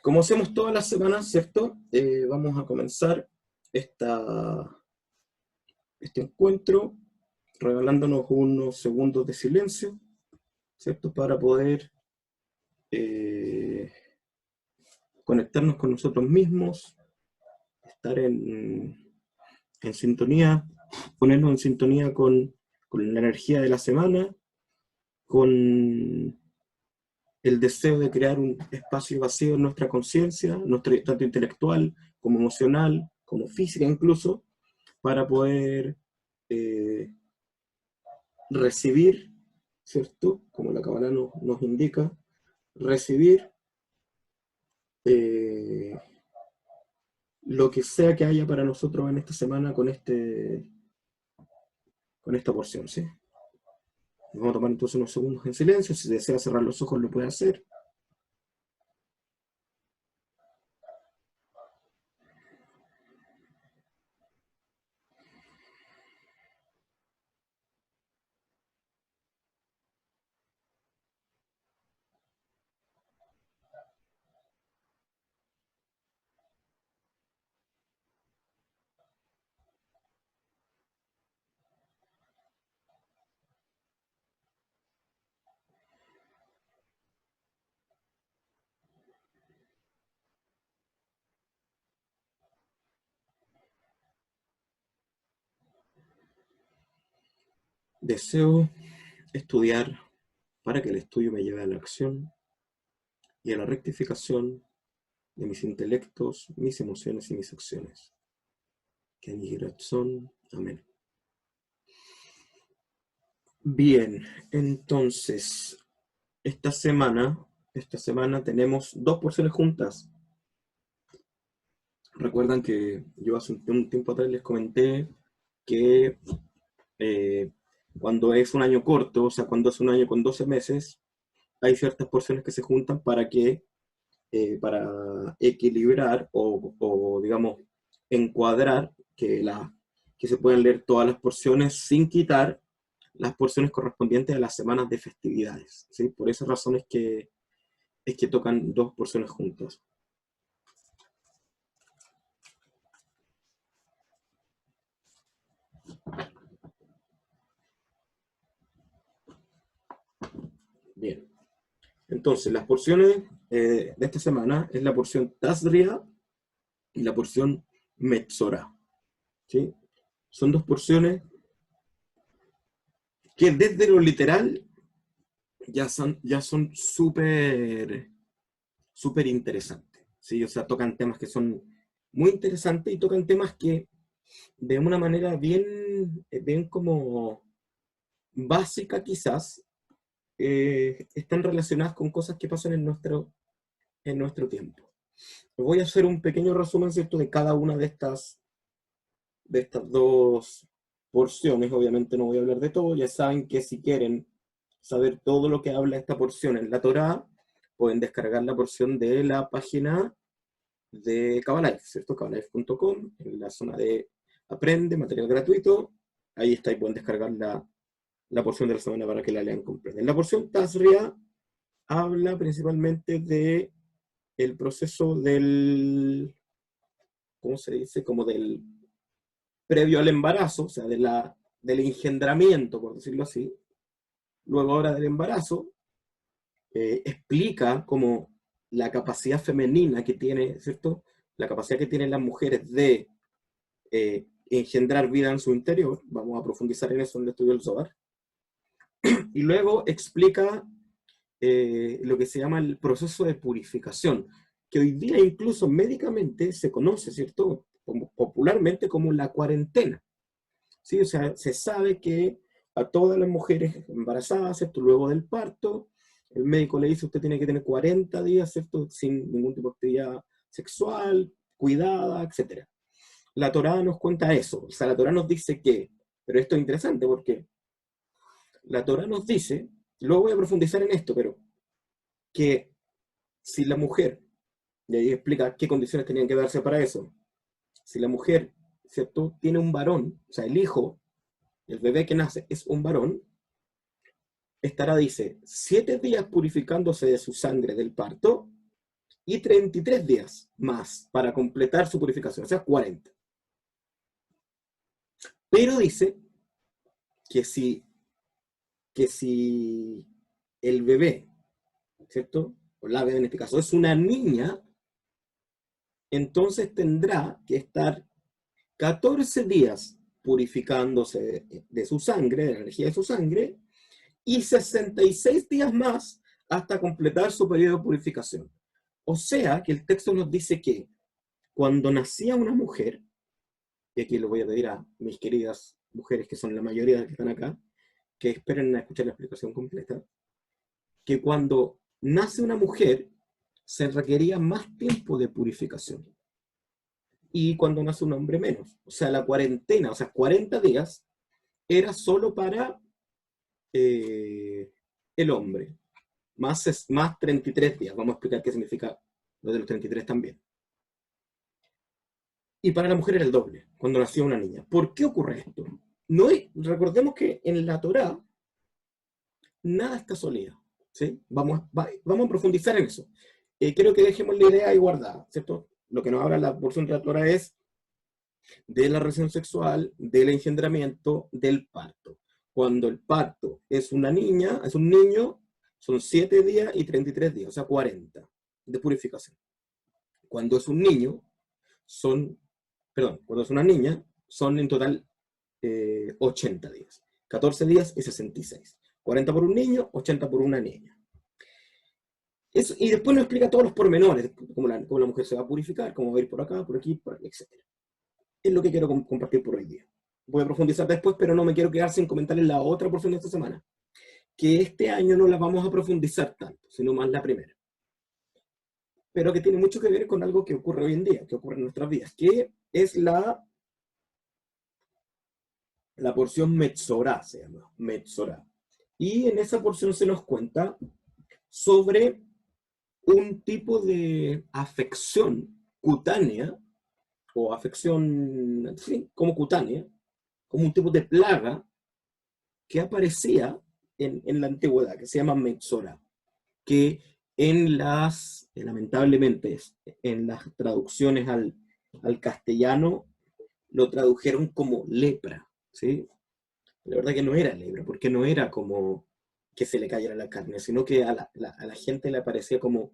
Como hacemos todas las semanas, ¿cierto? Vamos a comenzar este encuentro regalándonos unos segundos de silencio, ¿cierto? Para poder eh, conectarnos con nosotros mismos, estar en sintonía, ponernos en sintonía con la energía de la semana, con el deseo de crear un espacio vacío en nuestra conciencia, tanto intelectual como emocional, como física incluso, para poder eh, recibir, ¿cierto? Como la Kabbalah nos indica, recibir eh, lo que sea que haya para nosotros en esta semana con esta porción, ¿sí? Vamos a tomar entonces unos segundos en silencio. Si desea cerrar los ojos lo puede hacer. Deseo estudiar para que el estudio me lleve a la acción y a la rectificación de mis intelectos, mis emociones y mis acciones. Que son. Amén. Bien, entonces, esta semana tenemos dos porciones juntas. Recuerdan que yo hace un tiempo atrás les comenté que eh, cuando es un año corto, o sea, cuando es un año con 12 meses, hay ciertas porciones que se juntan para equilibrar o, digamos, encuadrar que se puedan leer todas las porciones sin quitar las porciones correspondientes a las semanas de festividades, ¿sí? Por esa razón es que tocan dos porciones juntas. Bien, entonces las porciones de esta semana es la porción Tazria y la porción Metzora, ¿sí? Son dos porciones que desde lo literal ya son súper interesantes, ¿sí? O sea, tocan temas que son muy interesantes y tocan temas que de una manera bien como básica quizás, están relacionadas con cosas que pasan en nuestro tiempo. Voy a hacer un pequeño resumen, ¿cierto?, de cada una de estas dos porciones. Obviamente no voy a hablar de todo. Ya saben que si quieren saber todo lo que habla esta porción en la Torá, pueden descargar la porción de la página de Kabalife, ¿cierto? Kabalife.com, en la zona de Aprende, material gratuito. Ahí está, y pueden descargar la porción de la semana para que la lean completa. En la porción Tazria habla principalmente de el proceso ¿cómo se dice? Como del previo al embarazo, o sea, del engendramiento, por decirlo así. Luego ahora del embarazo, explica como la capacidad femenina que tiene, ¿cierto? La capacidad que tienen las mujeres de engendrar vida en su interior. Vamos a profundizar en eso en el estudio del Zohar. Y luego explica lo que se llama el proceso de purificación, que hoy día incluso médicamente se conoce, ¿cierto? Popularmente como la cuarentena. ¿Sí? O sea, se sabe que a todas las mujeres embarazadas, ¿cierto?, luego del parto, el médico le dice: usted tiene que tener 40 días, ¿cierto?, sin ningún tipo de actividad sexual, cuidada, etc. La Torá nos cuenta eso. O sea, la Torá nos dice pero esto es interesante porque la Torá nos dice, luego voy a profundizar en esto, pero que si la mujer, y ahí explica qué condiciones tenían que darse para eso, si la mujer, ¿cierto?, tiene un varón, o sea, el hijo, el bebé que nace es un varón, estará, dice, 7 días purificándose de su sangre del parto y 33 días más para completar su purificación, o sea, 40. Pero dice que si el bebé, ¿cierto? O la bebé en este caso es una niña, entonces tendrá que estar 14 días purificándose de su sangre, de la energía de su sangre, y 66 días más hasta completar su periodo de purificación. O sea, que el texto nos dice que cuando nacía una mujer, y aquí le voy a pedir a mis queridas mujeres, que son la mayoría de las que están acá, que esperen a escuchar la explicación completa, que cuando nace una mujer se requería más tiempo de purificación. Y cuando nace un hombre menos. O sea, la cuarentena, o sea, 40 días, era solo para el hombre. Más 33 días. Vamos a explicar qué significa lo de los 33 también. Y para la mujer era el doble, cuando nació una niña. ¿Por qué ocurre esto? No es, recordemos que en la Torá nada es casualidad. ¿Sí? Vamos a profundizar en eso. Creo que dejemos la idea ahí guardada, ¿cierto? Lo que nos habla la porción de la Torá es de la relación sexual, del engendramiento, del parto. Cuando el parto es una niña, es un niño, son 7 días y 33 días, o sea, 40 de purificación. Cuando es un niño, cuando es una niña, son en total 80 días. 14 días y 66. 40 por un niño, 80 por una niña. Eso, y después nos explica todos los pormenores, cómo la mujer se va a purificar, cómo va a ir por acá, por aquí, etc. Es lo que quiero compartir por hoy día. Voy a profundizar después, pero no me quiero quedar sin comentar en la otra porción de esta semana, que este año no la vamos a profundizar tanto, sino más la primera. Pero que tiene mucho que ver con algo que ocurre hoy en día, que ocurre en nuestras vidas, que es la porción Metzorá, se llama, Metzorá. Y en esa porción se nos cuenta sobre un tipo de afección cutánea, o afección, sí, como cutánea, como un tipo de plaga que aparecía en la antigüedad, que se llama Metzora, que lamentablemente, en las traducciones al castellano, lo tradujeron como lepra, ¿sí? La verdad que no era lepra, porque no era como que se le cayera la carne, sino que a la gente le parecía como,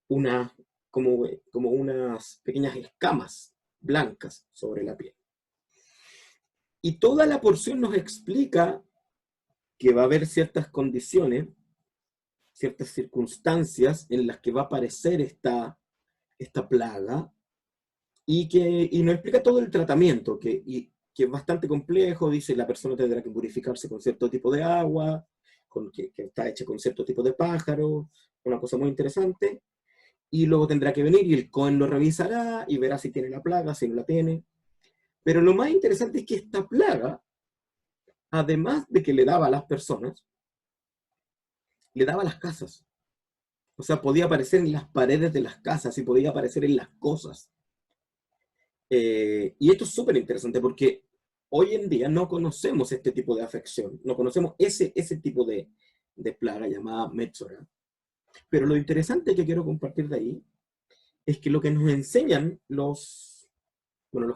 una, como unas pequeñas escamas blancas sobre la piel. Y toda la porción nos explica que va a haber ciertas condiciones, ciertas circunstancias en las que va a aparecer esta plaga, y nos explica todo el tratamiento, que es bastante complejo. Dice, la persona tendrá que purificarse con cierto tipo de agua, que está hecha con cierto tipo de pájaro, una cosa muy interesante, y luego tendrá que venir y el Cohen lo revisará y verá si tiene la plaga, si no la tiene. Pero lo más interesante es que esta plaga, además de que le daba a las personas, le daba a las casas. O sea, podía aparecer en las paredes de las casas y podía aparecer en las cosas. Y esto es súper interesante porque hoy en día no conocemos este tipo de afección, no conocemos ese tipo de plaga llamada Metzora. Pero lo interesante que quiero compartir de ahí es que lo que nos enseñan los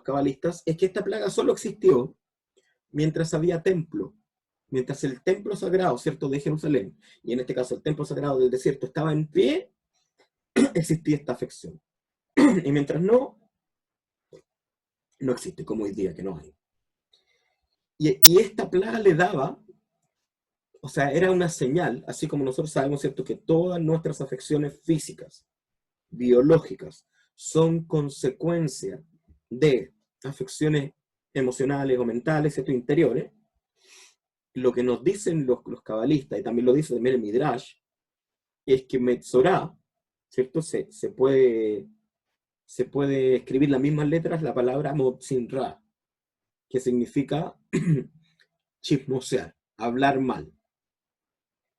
cabalistas es que esta plaga solo existió mientras había templo. Mientras el templo sagrado, ¿cierto?, de Jerusalén, y en este caso el templo sagrado del desierto, estaba en pie, existía esta afección. Y mientras no existe, como hoy día, que no hay. Y esta plaga le daba, o sea, era una señal, así como nosotros sabemos, ¿cierto?, que todas nuestras afecciones físicas, biológicas, son consecuencia de afecciones emocionales o mentales, ¿cierto?, interiores. Lo que nos dicen los cabalistas, y también lo dice también el Midrash, es que Metzorá, ¿cierto?, se puede escribir las mismas letras, la palabra Motzinra, que significa chismosear, hablar mal.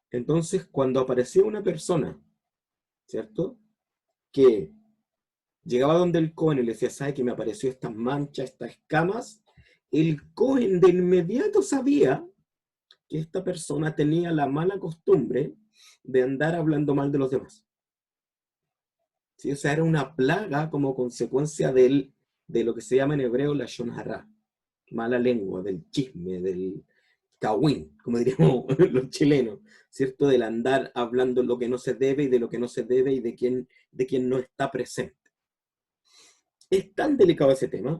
Entonces, cuando apareció una persona, ¿cierto?, que llegaba donde el Cohen y le decía, ¿sabe que me apareció estas manchas, estas escamas? El Cohen de inmediato sabía que esta persona tenía la mala costumbre de andar hablando mal de los demás. ¿sí? O sea, era una plaga como consecuencia de lo que se llama en hebreo la shon hara, mala lengua, del chisme, del cagüín, como diríamos los chilenos, ¿cierto? Del andar hablando lo que no se debe y de lo que no se debe y de quién no está presente. Es tan delicado ese tema,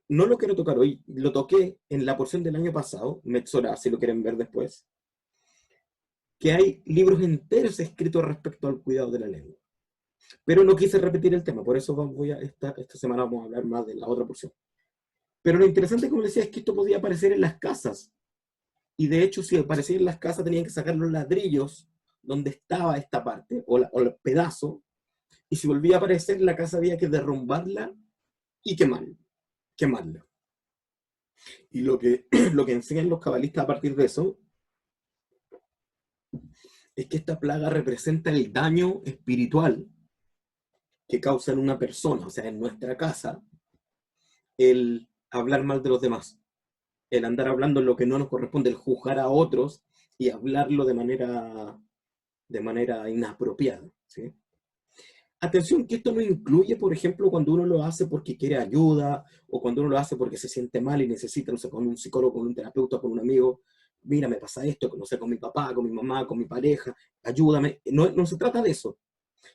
no lo quiero tocar hoy, lo toqué en la porción del año pasado, Metzorah, si lo quieren ver después, que hay libros enteros escritos respecto al cuidado de la lengua. Pero no quise repetir el tema, por eso esta semana vamos a hablar más de la otra porción. Pero lo interesante, como decía, es que esto podía aparecer en las casas. Y de hecho, si aparecía en las casas, tenían que sacar los ladrillos donde estaba esta parte, o el pedazo, y si volvía a aparecer, la casa había que derrumbarla y quemarla. Y lo que enseñan los cabalistas a partir de eso es que esta plaga representa el daño espiritual que causa en una persona, o sea, en nuestra casa, el hablar mal de los demás, el andar hablando lo que no nos corresponde, el juzgar a otros y hablarlo de manera inapropiada, ¿sí? Atención que esto no incluye, por ejemplo, cuando uno lo hace porque quiere ayuda, o cuando uno lo hace porque se siente mal y necesita, no sé, con un psicólogo, con un terapeuta, con un amigo, mira, me pasa esto, no sé, con mi papá, con mi mamá, con mi pareja, ayúdame. No, no se trata de eso,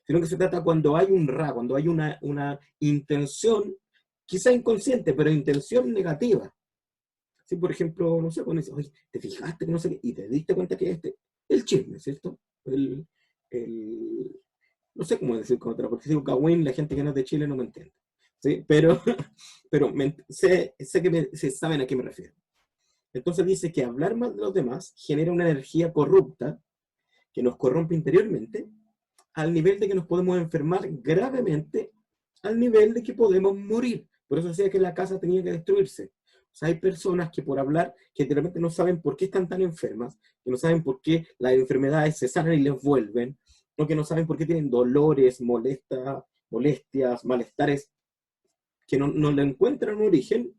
sino que se trata cuando hay cuando hay una intención, quizá inconsciente, pero intención negativa. Si, por ejemplo, no sé, cuando dices, oye, te fijaste que no sé qué, y te diste cuenta que el chisme, ¿cierto? El, no sé cómo decir con otra, porque si digo Kawin, la gente que no es de Chile no me entiende, ¿sí? Pero, sé que se saben a qué me refiero. Entonces dice que hablar mal de los demás genera una energía corrupta que nos corrompe interiormente, al nivel de que nos podemos enfermar gravemente, al nivel de que podemos morir. Por eso decía que la casa tenía que destruirse. O sea, hay personas que por hablar, que de repente no saben por qué están tan enfermas, que no saben por qué las enfermedades se sanan y les vuelven, o que no saben por qué tienen dolores, molestias, malestares, que no le encuentran un origen,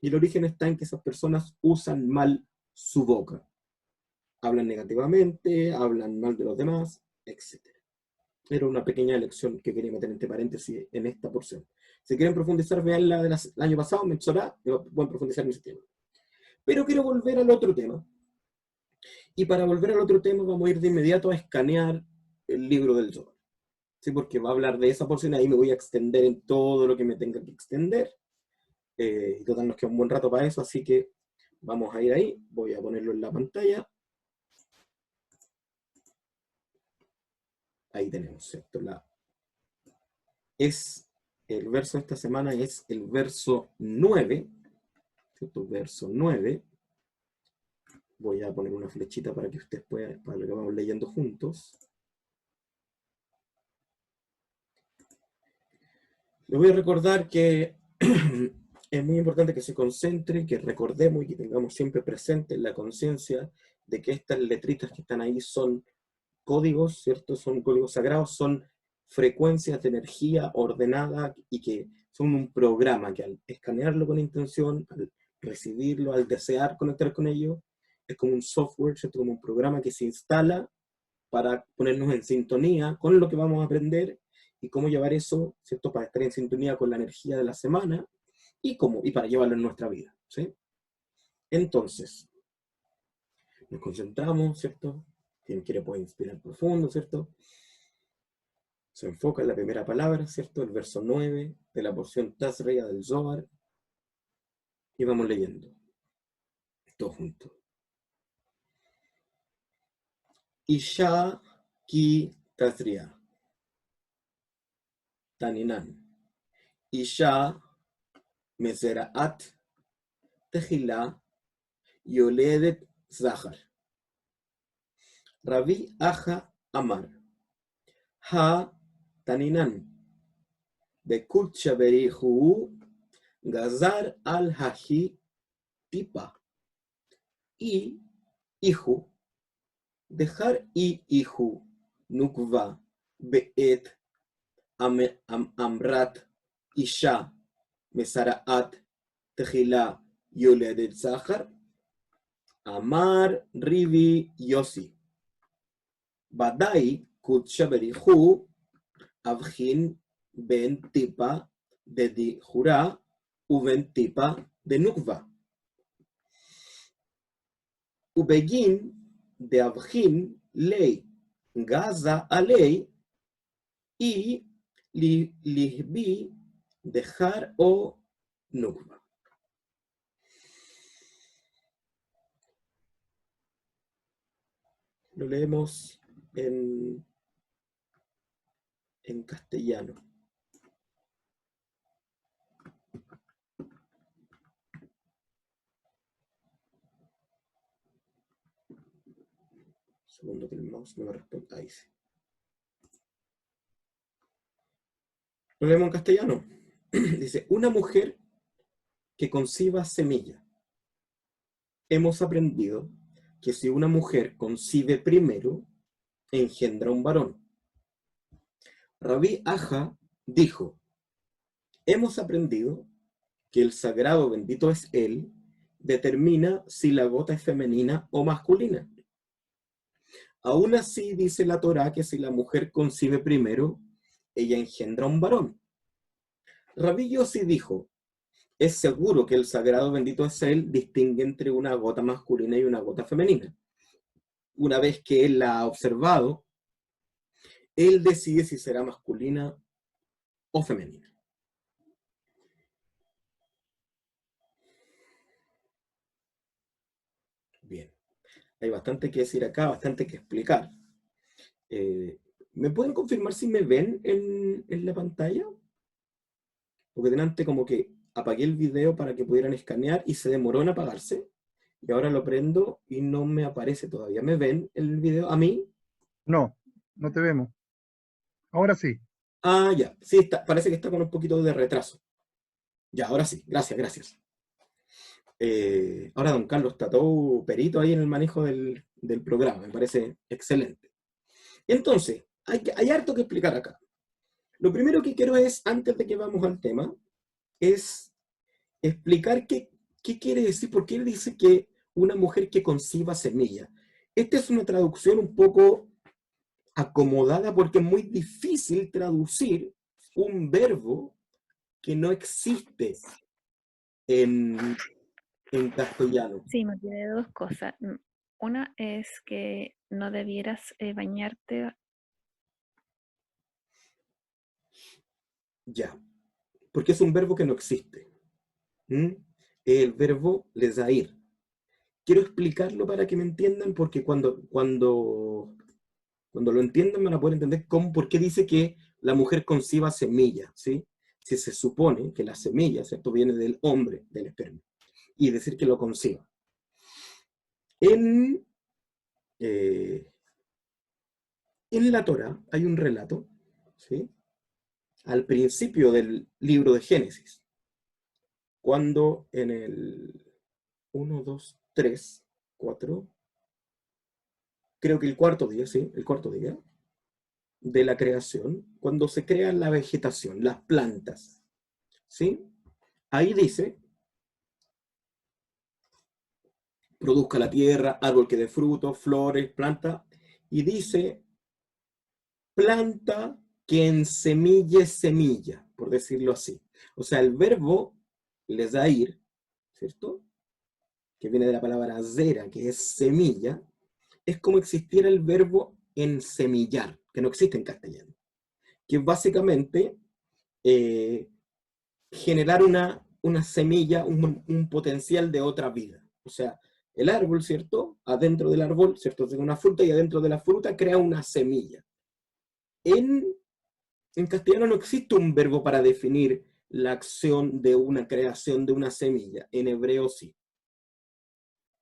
y el origen está en que esas personas usan mal su boca. Hablan negativamente, hablan mal de los demás, etc. Era una pequeña lección que quería meter entre paréntesis en esta porción. Si quieren profundizar, vean la del año pasado, Metzorah, pueden profundizar en ese tema. Pero quiero volver al otro tema. Y para volver al otro tema vamos a ir de inmediato a escanear el libro del Zohar. ¿Sí? Porque va a hablar de esa porción, ahí me voy a extender en todo lo que me tenga que extender. Y total, nos queda un buen rato para eso, así que vamos a ir ahí. Voy a ponerlo en la pantalla. Ahí tenemos, ¿cierto? El verso de esta semana es el verso 9, ¿cierto? Verso 9. Voy a poner una flechita para que ustedes puedan, para lo que vamos leyendo juntos. Les voy a recordar que es muy importante que se concentre, que recordemos y que tengamos siempre presente en la conciencia de que estas letritas que están ahí son códigos, ¿cierto? Son códigos sagrados, son frecuencias de energía ordenada y que son un programa que al escanearlo con intención, al recibirlo, al desear conectar con ello, es como un software, ¿cierto? Como un programa que se instala para ponernos en sintonía con lo que vamos a aprender y cómo llevar eso, ¿cierto? Para estar en sintonía con la energía de la semana y para llevarlo en nuestra vida, ¿sí? Entonces, nos concentramos, ¿cierto? Quien quiere puede inspirar profundo, ¿cierto? Se enfoca en la primera palabra, ¿cierto? El verso 9 de la porción Tazria del Zohar. Y vamos leyendo. Todos juntos. Isha ki Tazria. Taninan. Isha Meseraat Tehila Yoledet Zahar. Rabbi Aja Amar. Ha Taninan. Bekut Shaberihu Gazar al Haji Tipa. Y hijo. Dejar y hijo. Nukva. Beet. Amrat. Isha. Mesaraat. Tehila. Yoledet Zahar. Amar Rivi Yossi. Badai Kut Shaberihu Avhin ben tipa de di jurá, uben tipa de nukva. Ubegin de abjin ley gaza a ley y lihbi dejar o nukva. Lo leemos en castellano. Segundo que el mouse no me responde. Ahí sí. Lo leemos en castellano. Dice, una mujer que conciba semilla. Hemos aprendido que si una mujer concibe primero, engendra un varón. Rabí Aja dijo, hemos aprendido que el sagrado, bendito es él, determina si la gota es femenina o masculina. Aún así dice la Torá que si la mujer concibe primero, ella engendra un varón. Rabí Yossi dijo, es seguro que el sagrado, bendito es él, distingue entre una gota masculina y una gota femenina. Una vez que él la ha observado, él decide si será masculina o femenina. Bien, hay bastante que decir acá, bastante que explicar. ¿Me pueden confirmar si me ven en la pantalla? Porque delante como que apagué el video para que pudieran escanear y se demoró en apagarse. Y ahora lo prendo y no me aparece todavía. ¿Me ven el video a mí? No, no te vemos. Ahora sí. Ah, ya. Sí, está, parece que está con un poquito de retraso. Ya, ahora sí. Gracias, gracias. Ahora don Carlos está todo perito ahí en el manejo del programa. Me parece excelente. Entonces, hay harto que explicar acá. Lo primero que quiero es, antes de que vamos al tema, es explicar qué quiere decir, por qué él dice que una mujer que conciba semilla. Esta es una traducción un poco acomodada porque es muy difícil traducir un verbo que no existe en, en castellano. Sí, me olvidé de dos cosas. Una es que no debieras bañarte. Ya, porque es un verbo que no existe. ¿Mm? El verbo lesair. Quiero explicarlo para que me entiendan, porque cuando lo entiendan van a poder entender por qué dice que la mujer conciba semilla, ¿sí? Si se supone que la semilla, ¿cierto?, viene del hombre, del esperma, y decir que lo conciba. En, eh, en la Torá hay un relato, ¿sí?, al principio del libro de Génesis, cuando en el 1, 2, 3, 4, creo que el cuarto día, ¿sí?, el cuarto día de la creación, cuando se crea la vegetación, las plantas, ¿sí? Ahí dice, produzca la tierra, árbol que dé frutos, flores, planta, y dice, planta que ensemille semilla, por decirlo así. O sea, el verbo les da ir, ¿cierto?, que viene de la palabra zera, que es semilla, es como existiera el verbo ensemillar, que no existe en castellano, que es básicamente eh, generar una semilla, un potencial de otra vida. O sea, el árbol, ¿cierto? Adentro del árbol, ¿cierto?, tiene una fruta y adentro de la fruta crea una semilla. En, en castellano no existe un verbo para definir la acción de una creación de una semilla. En hebreo sí.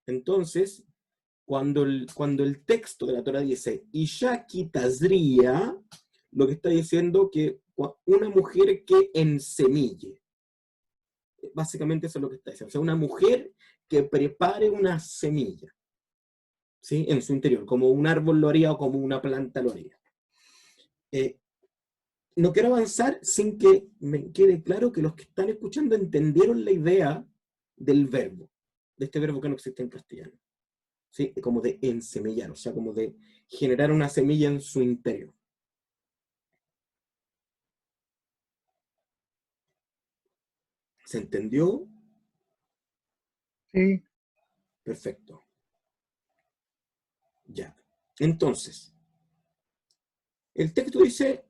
Entonces, cuando el texto de la Torah dice, Isha kitazría, lo que está diciendo que una mujer que ensemille. Básicamente eso es lo que está diciendo. O sea, una mujer que prepare una semilla, ¿sí?, en su interior, como un árbol lo haría o como una planta lo haría. No quiero avanzar sin que me quede claro que los que están escuchando entendieron la idea del verbo, de este verbo que no existe en castellano, ¿sí?, como de ensemillar, o sea, como de generar una semilla en su interior. ¿Se entendió? Sí, Perfecto. Ya. Entonces, el texto dice,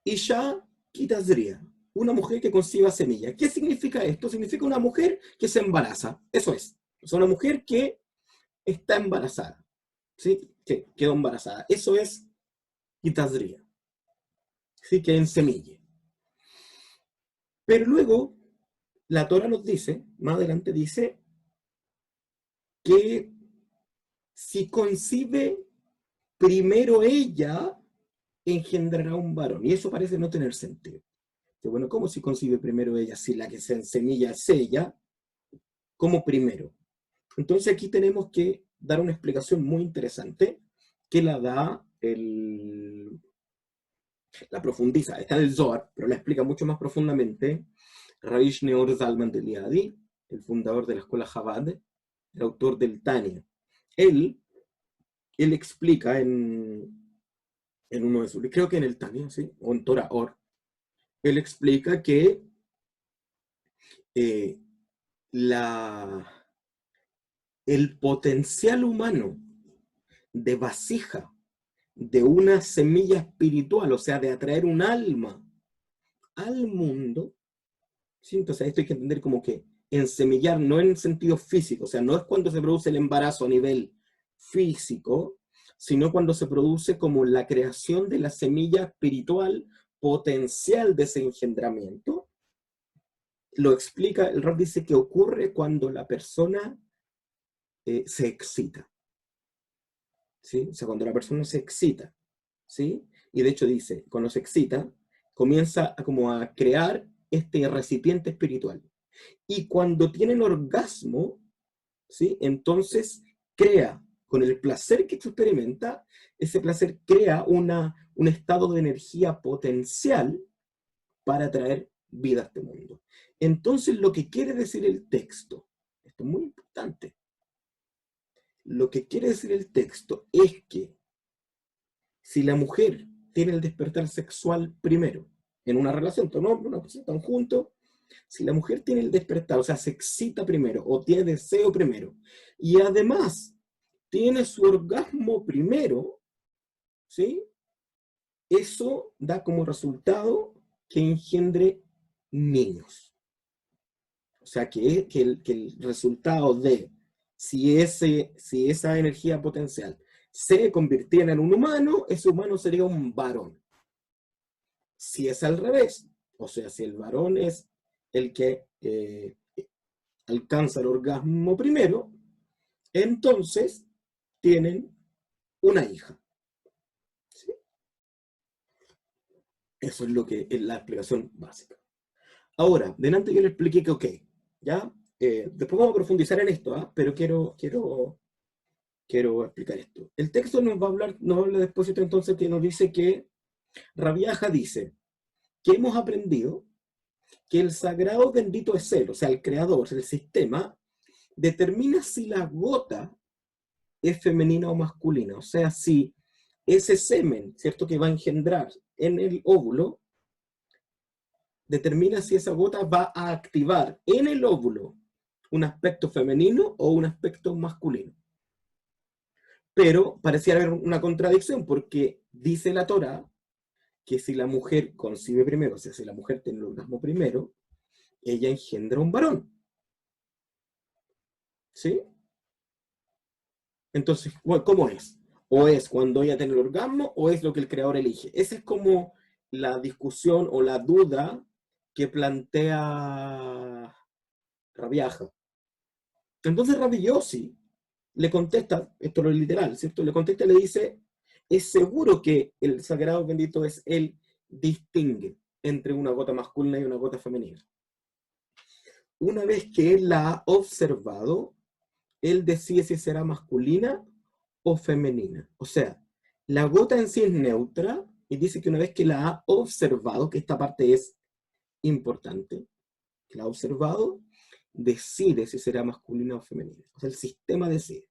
Isha Kitazria, una mujer que conciba semilla. ¿Qué significa esto? Significa una mujer que se embaraza. Eso es. Es una mujer que está embarazada. ¿Sí? Que quedó embarazada. Eso es Kitazria. ¿Sí? Que en semilla. Pero luego, la Torah nos dice, más adelante dice, que si concibe primero ella, engendrará un varón. Y eso parece no tener sentido. Bueno, ¿cómo si concibe primero ella? Si la que se ensemilla es ella, ¿cómo primero? Entonces aquí tenemos que dar una explicación muy interesante que la da la profundiza, está en el Zohar, pero la explica mucho más profundamente Rabbi Shneor Zalman de Liadi, el fundador de la escuela Chabad, el autor del Tania. Él explica en uno de sus libros, creo que en el Tania, ¿sí? O en Torah Or, él explica que eh, el potencial humano de vasija de una semilla espiritual, o sea, de atraer un alma al mundo, ¿sí? Entonces esto hay que entender como que ensemillar no en sentido físico, o sea, no es cuando se produce el embarazo a nivel físico, sino cuando se produce como la creación de la semilla espiritual potencial de ese engendramiento. Lo explica, el Rab dice que ocurre cuando la persona se excita, ¿sí? O sea, cuando la persona se excita, ¿sí? Y de hecho dice, cuando se excita, comienza como a crear este recipiente espiritual. Y cuando tienen orgasmo, ¿sí? Entonces crea, con el placer que experimenta, ese placer crea un estado de energía potencial para traer vida a este mundo. Entonces lo que quiere decir el texto, esto es muy importante, lo que quiere decir el texto es que si la mujer tiene el despertar sexual primero, en una relación, un hombre, una persona están juntos, si la mujer tiene el despertar, o sea, se excita primero, o tiene deseo primero, y además tiene su orgasmo primero, ¿sí? Eso da como resultado que engendre niños. O sea, que el resultado de si esa energía potencial se convirtiera en un humano, ese humano sería un varón. Si es al revés, o sea, si el varón es el que alcanza el orgasmo primero, entonces tienen una hija. ¿Sí? Eso es lo que es la explicación básica. Ahora, delante yo le expliqué que, ok, ¿ya? Después vamos a profundizar en esto, ¿ah? Pero quiero explicar esto. El texto nos habla después entonces que nos dice que Rabiaja dice que hemos aprendido que el sagrado bendito es él, o sea, el creador, el sistema, determina si la gota es femenina o masculina. O sea, si ese semen, ¿cierto?, que va a engendrar en el óvulo, determina si esa gota va a activar en el óvulo un aspecto femenino o un aspecto masculino. Pero pareciera haber una contradicción, porque dice la Torah que si la mujer concibe primero, o sea, si la mujer tiene el orgasmo primero, ella engendra un varón. ¿Sí? Entonces, ¿cómo es? O es cuando ella tiene el orgasmo, o es lo que el creador elige. Esa es como la discusión o la duda que plantea Rabiaja. Entonces Rabbi Yossi le contesta, esto es literal, ¿cierto? Le contesta y le dice, es seguro que el sagrado bendito es él distingue entre una gota masculina y una gota femenina. Una vez que él la ha observado, él decide si será masculina o femenina. O sea, la gota en sí es neutra y dice que una vez que la ha observado, que esta parte es importante, que la ha observado, decide si será masculina o femenina. O sea, el sistema decide.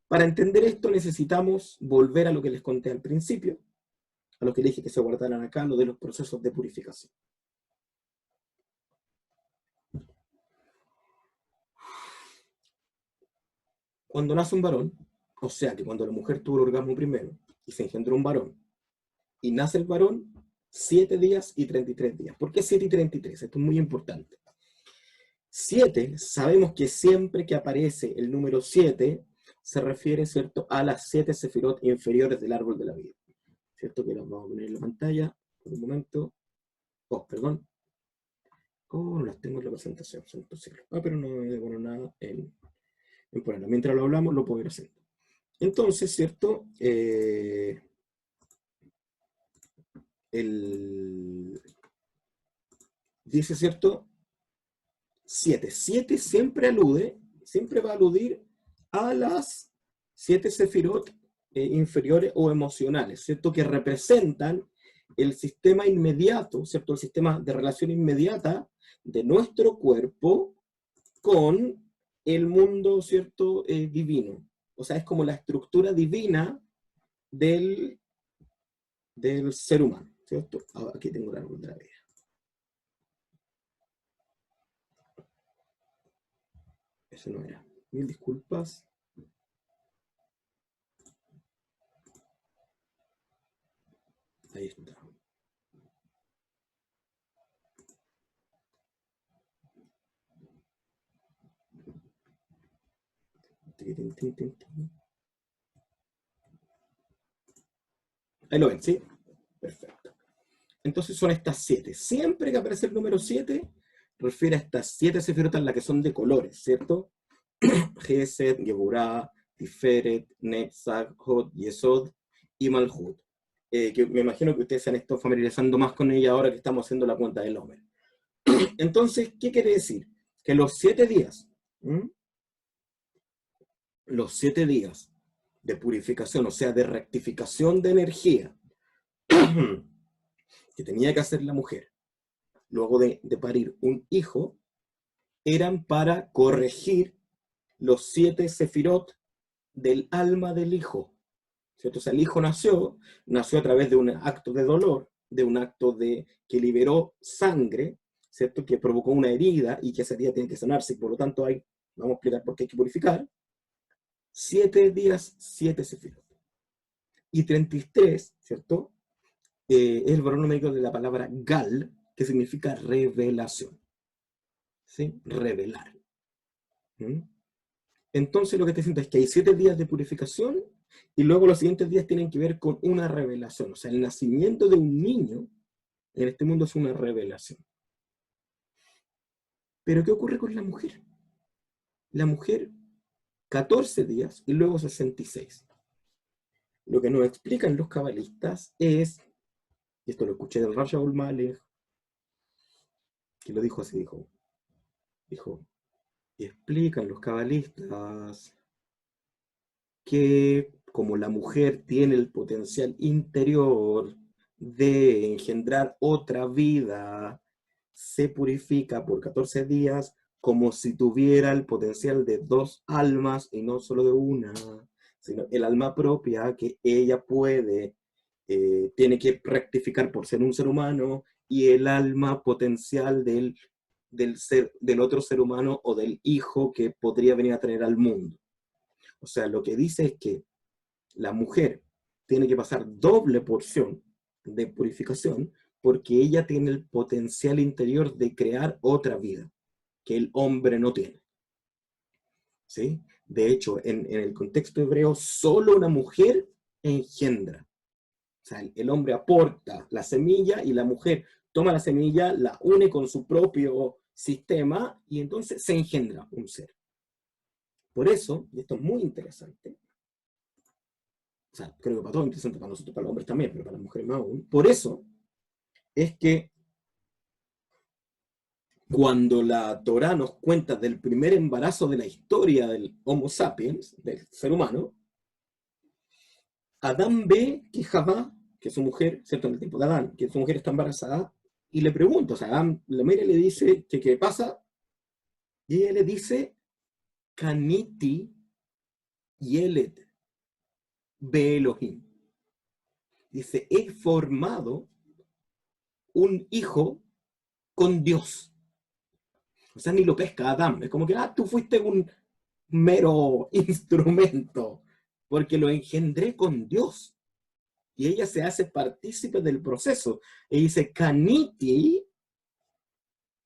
Para entender esto necesitamos volver a lo que les conté al principio, a lo que les dije que se guardaran acá, lo de los procesos de purificación. cuando nace un varón, o sea que cuando la mujer tuvo el orgasmo primero y se engendró un varón, y nace el varón, 7 días y 33 días. ¿Por qué 7 y 33? Esto es muy importante. 7, sabemos que siempre que aparece el número 7, se refiere, ¿cierto?, a las 7 sefirot inferiores del árbol de la vida. ¿Cierto? Que lo vamos a poner en la pantalla por un momento. Oh, perdón. Oh, no las tengo en la presentación, santo cielo. Ah, pero no me demoro nada en ponerla. Mientras lo hablamos, lo puedo ir haciendo. Entonces, ¿cierto? Dice, ¿cierto? 7. 7 siempre va a aludir a las 7 sefirot inferiores o emocionales, ¿cierto? Que representan el sistema inmediato, ¿cierto? El sistema de relación inmediata de nuestro cuerpo con el mundo, ¿cierto? Divino. O sea, es como la estructura divina del ser humano, ¿cierto? Ahora, aquí tengo la árbol de la vida. Eso no era. Mil disculpas. Ahí está. Ahí lo ven, ¿sí? Perfecto. Entonces son estas 7. Siempre que aparece el número 7, refiere a estas 7 sefirotas, las que son de colores, ¿cierto? Gesed, Geburah, Tiferet, Netzach, Hod, Yesod y Malhut. Que me imagino que ustedes se han estado familiarizando más con ella ahora que estamos haciendo la cuenta del Homer. Entonces, ¿qué quiere decir? Que los 7 días, los 7 días de purificación, o sea, de rectificación de energía, que tenía que hacer la mujer, luego de parir un hijo, eran para corregir los 7 sefirot del alma del hijo. ¿Cierto? O sea, el hijo nació a través de un acto de dolor, de un acto que liberó sangre, ¿cierto? Que provocó una herida y que esa herida tiene que sanarse, y por lo tanto vamos a explicar por qué hay que purificar. 7 días, 7 sefirot. Y 33, ¿cierto? Es el valor numérico de la palabra gal, que significa revelación. ¿Sí? Revelar. ¿Mm? Entonces lo que te siento es que hay 7 días de purificación y luego los siguientes días tienen que ver con una revelación. O sea, el nacimiento de un niño en este mundo es una revelación. Pero ¿qué ocurre con la mujer? La mujer, 14 días y luego 66. Lo que nos explican los cabalistas es, y esto lo escuché del Rav Shaul Malek, que lo dijo así, dijo, y explican los cabalistas que como la mujer tiene el potencial interior de engendrar otra vida, se purifica por 14 días como si tuviera el potencial de 2 almas y no solo de una, sino el alma propia que ella tiene que rectificar por ser un ser humano, y el alma potencial del otro ser humano o del hijo que podría venir a tener al mundo. O sea, lo que dice es que la mujer tiene que pasar doble porción de purificación porque ella tiene el potencial interior de crear otra vida que el hombre no tiene. ¿Sí? De hecho, en el contexto hebreo, solo una mujer engendra. O sea, el hombre aporta la semilla y la mujer toma la semilla, la une con su propio sistema y entonces se engendra un ser. Por eso, y esto es muy interesante, o sea, creo que para todos es interesante, para nosotros, para los hombres también, pero para las mujeres más aún, por eso es que cuando la Torá nos cuenta del primer embarazo de la historia del Homo sapiens, del ser humano, Adán ve que Javá, que es su mujer, ¿cierto? En el tiempo de Adán, que su mujer está embarazada, y le pregunta, o sea, Adán la mira y le dice que qué pasa, y ella le dice, Kaniti Yelet Be Elohim. Dice, he formado un hijo con Dios. O sea, ni lo pesca Adán. Es como que, tú fuiste mero instrumento, porque lo engendré con Dios. Y ella se hace partícipe del proceso. Y dice, Kaniti,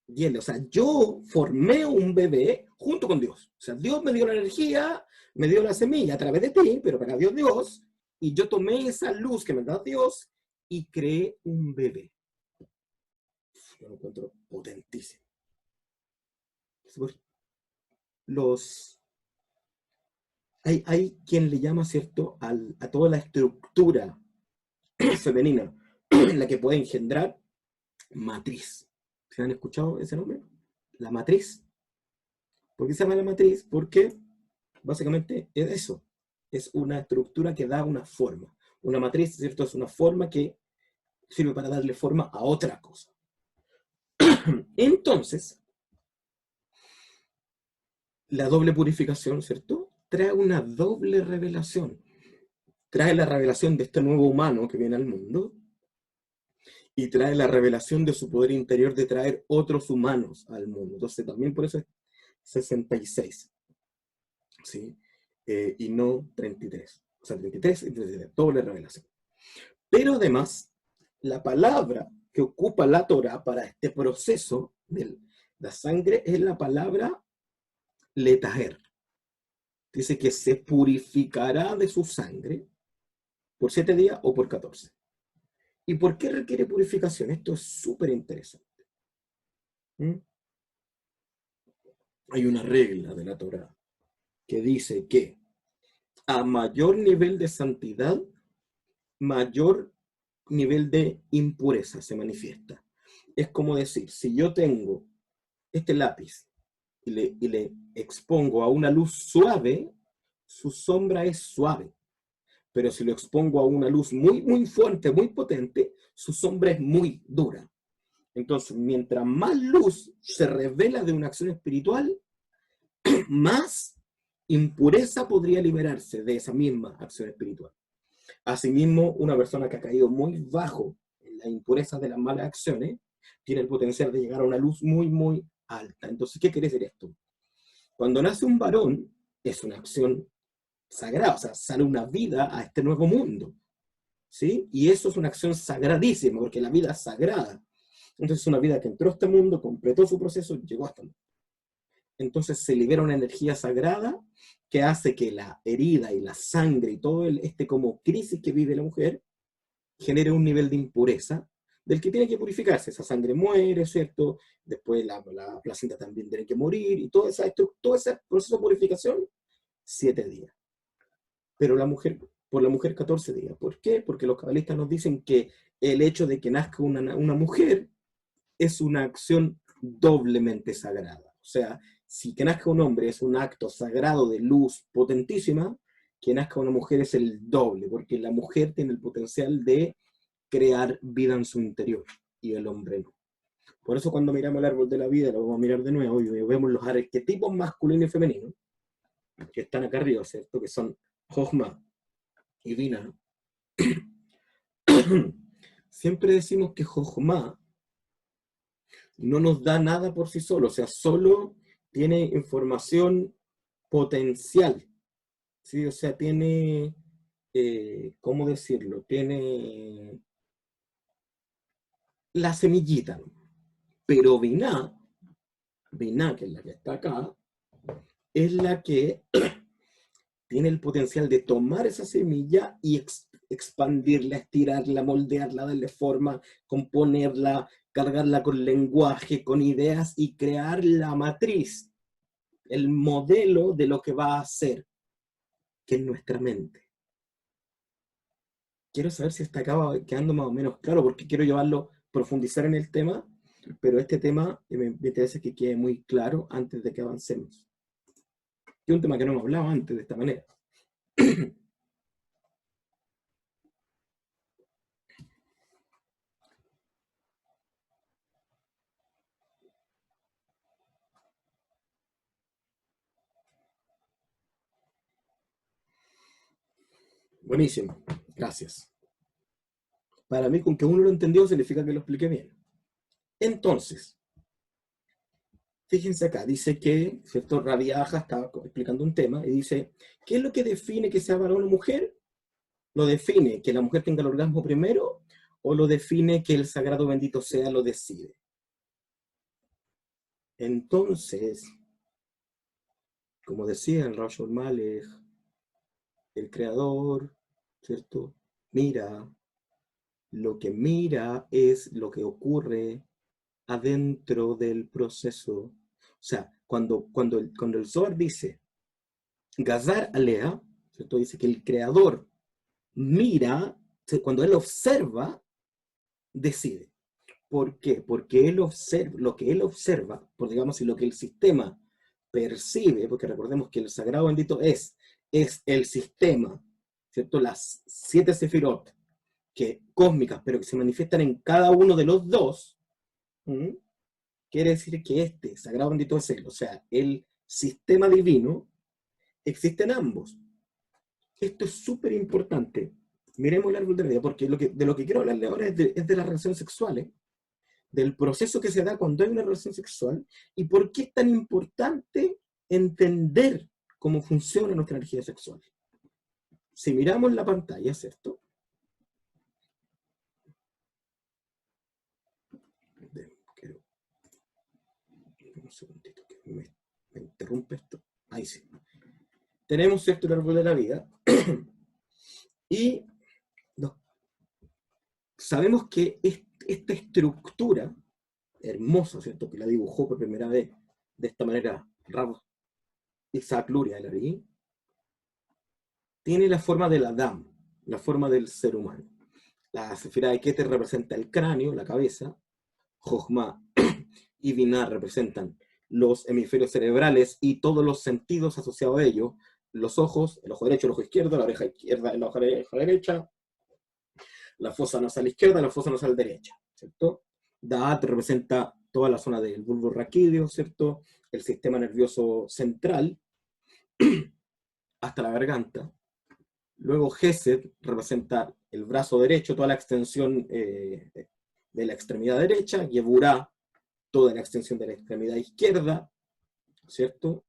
y él, o sea, yo formé un bebé junto con Dios. O sea, Dios me dio la energía, me dio la semilla a través de ti, pero para Dios, y yo tomé esa luz que me da Dios y creé un bebé. Yo lo encuentro potentísimo. Hay quien le llama, ¿cierto?, a toda la estructura femenina, la que puede engendrar matriz. ¿Se han escuchado ese nombre? La matriz. ¿Por qué se llama la matriz? Porque básicamente es eso. Es una estructura que da una forma. Una matriz, ¿cierto? Es una forma que sirve para darle forma a otra cosa. Entonces, la doble purificación, ¿cierto?, trae una doble revelación. Trae la revelación de este nuevo humano que viene al mundo y trae la revelación de su poder interior de traer otros humanos al mundo. Entonces, también por eso es 66, ¿sí? Y no 33. O sea, 33 y 33, doble revelación. Pero además, la palabra que ocupa la Torah para este proceso de la sangre es la palabra letaher. Dice que se purificará de su sangre por 7 días o por 14. ¿Y por qué requiere purificación? Esto es súper interesante. Hay una regla de la Torah que dice que a mayor nivel de santidad, mayor nivel de impureza se manifiesta. Es como decir, si yo tengo este lápiz y le expongo a una luz suave, su sombra es suave. Pero si lo expongo a una luz muy, muy fuerte, muy potente, su sombra es muy dura. Entonces, mientras más luz se revela de una acción espiritual, más impureza podría liberarse de esa misma acción espiritual. Asimismo, una persona que ha caído muy bajo en la impureza de las malas acciones, tiene el potencial de llegar a una luz muy, muy alta. Entonces, ¿qué quiere decir esto? Cuando nace un varón, es una acción sagrada, o sea, sale una vida a este nuevo mundo, ¿sí? Y eso es una acción sagradísima, porque la vida es sagrada. Entonces, es una vida que entró a este mundo, completó su proceso y llegó hasta el mundo. Entonces se libera una energía sagrada que hace que la herida y la sangre y todo este como crisis que vive la mujer genere un nivel de impureza del que tiene que purificarse. Esa sangre muere, ¿cierto? Después la placenta también tiene que morir y todo ese proceso de purificación, 7 días. Pero por la mujer 14 días. ¿Por qué? Porque los cabalistas nos dicen que el hecho de que nazca una mujer es una acción doblemente sagrada. O sea, si que nazca un hombre es un acto sagrado de luz potentísima, que nazca una mujer es el doble, porque la mujer tiene el potencial de crear vida en su interior y el hombre no. Por eso cuando miramos el árbol de la vida, lo vamos a mirar de nuevo y vemos los arquetipos masculinos y femeninos que están acá arriba, ¿cierto? Que son Jochma y Binah. Siempre decimos que Jochma no nos da nada por sí solo, o sea, solo tiene información potencial, ¿sí? O sea, tiene, ¿cómo decirlo? Tiene la semillita, ¿no? Pero Binah, que es la que está acá, es la que tiene el potencial de tomar esa semilla y expandirla, estirarla, moldearla, darle forma, componerla, cargarla con lenguaje, con ideas y crear la matriz, el modelo de lo que va a ser, que es nuestra mente. Quiero saber si está quedando más o menos claro, porque quiero llevarlo, profundizar en el tema, pero este tema me interesa que quede muy claro antes de que avancemos. Es un tema que no hemos hablado antes de esta manera. Buenísimo, gracias. Para mí, con que uno lo entendió, significa que lo expliqué bien. Entonces, Fíjense acá, dice que, ¿cierto? Rabbi Aja estaba explicando un tema y dice, ¿qué es lo que define que sea varón o mujer? ¿Lo define que la mujer tenga el orgasmo primero o lo define que el sagrado bendito sea lo decide? Entonces, como decía el Rashid Malek, el creador, ¿cierto? Mira, lo que mira es lo que ocurre adentro del proceso. O sea, cuando el Zohar dice, Gazar Alea, ¿cierto? Dice que el creador mira, cuando él observa, decide. ¿Por qué? Porque él observa, lo que él observa, por digamos, y lo que el sistema percibe, porque recordemos que el sagrado bendito es el sistema, ¿cierto? Las 7 sefirot cósmicas, pero que se manifiestan en cada uno de los dos, ¿m? Quiere decir que este sagrado bendito es él, o sea, el sistema divino existe en ambos. Esto es súper importante. Miremos el árbol de la vida, porque de lo que quiero hablarle ahora es de las relaciones sexuales, del proceso que se da cuando hay una relación sexual y por qué es tan importante entender cómo funciona nuestra energía sexual. Si miramos la pantalla, ¿cierto? Quiero un segundito, que me interrumpe esto. Ahí sí. Tenemos, ¿cierto?, el árbol de la vida y sabemos que esta estructura hermosa, ¿cierto?, que la dibujó por primera vez de esta manera Rav Isaac Luria el Ari, tiene la forma del Adam, la forma del ser humano. La Sefirá de Keter representa el cráneo, la cabeza, Jochma y Binah representan los hemisferios cerebrales y todos los sentidos asociados a ellos, los ojos, el ojo derecho, el ojo izquierdo, la oreja izquierda, la oreja derecha, la fosa nasal izquierda, la fosa nasal derecha, ¿cierto? Da'at representa toda la zona del bulbo raquídeo, ¿cierto? El sistema nervioso central, hasta la garganta. Luego Gesed representa el brazo derecho, toda la extensión de la extremidad derecha, Yeburá, toda la extensión de la extremidad izquierda, ¿cierto?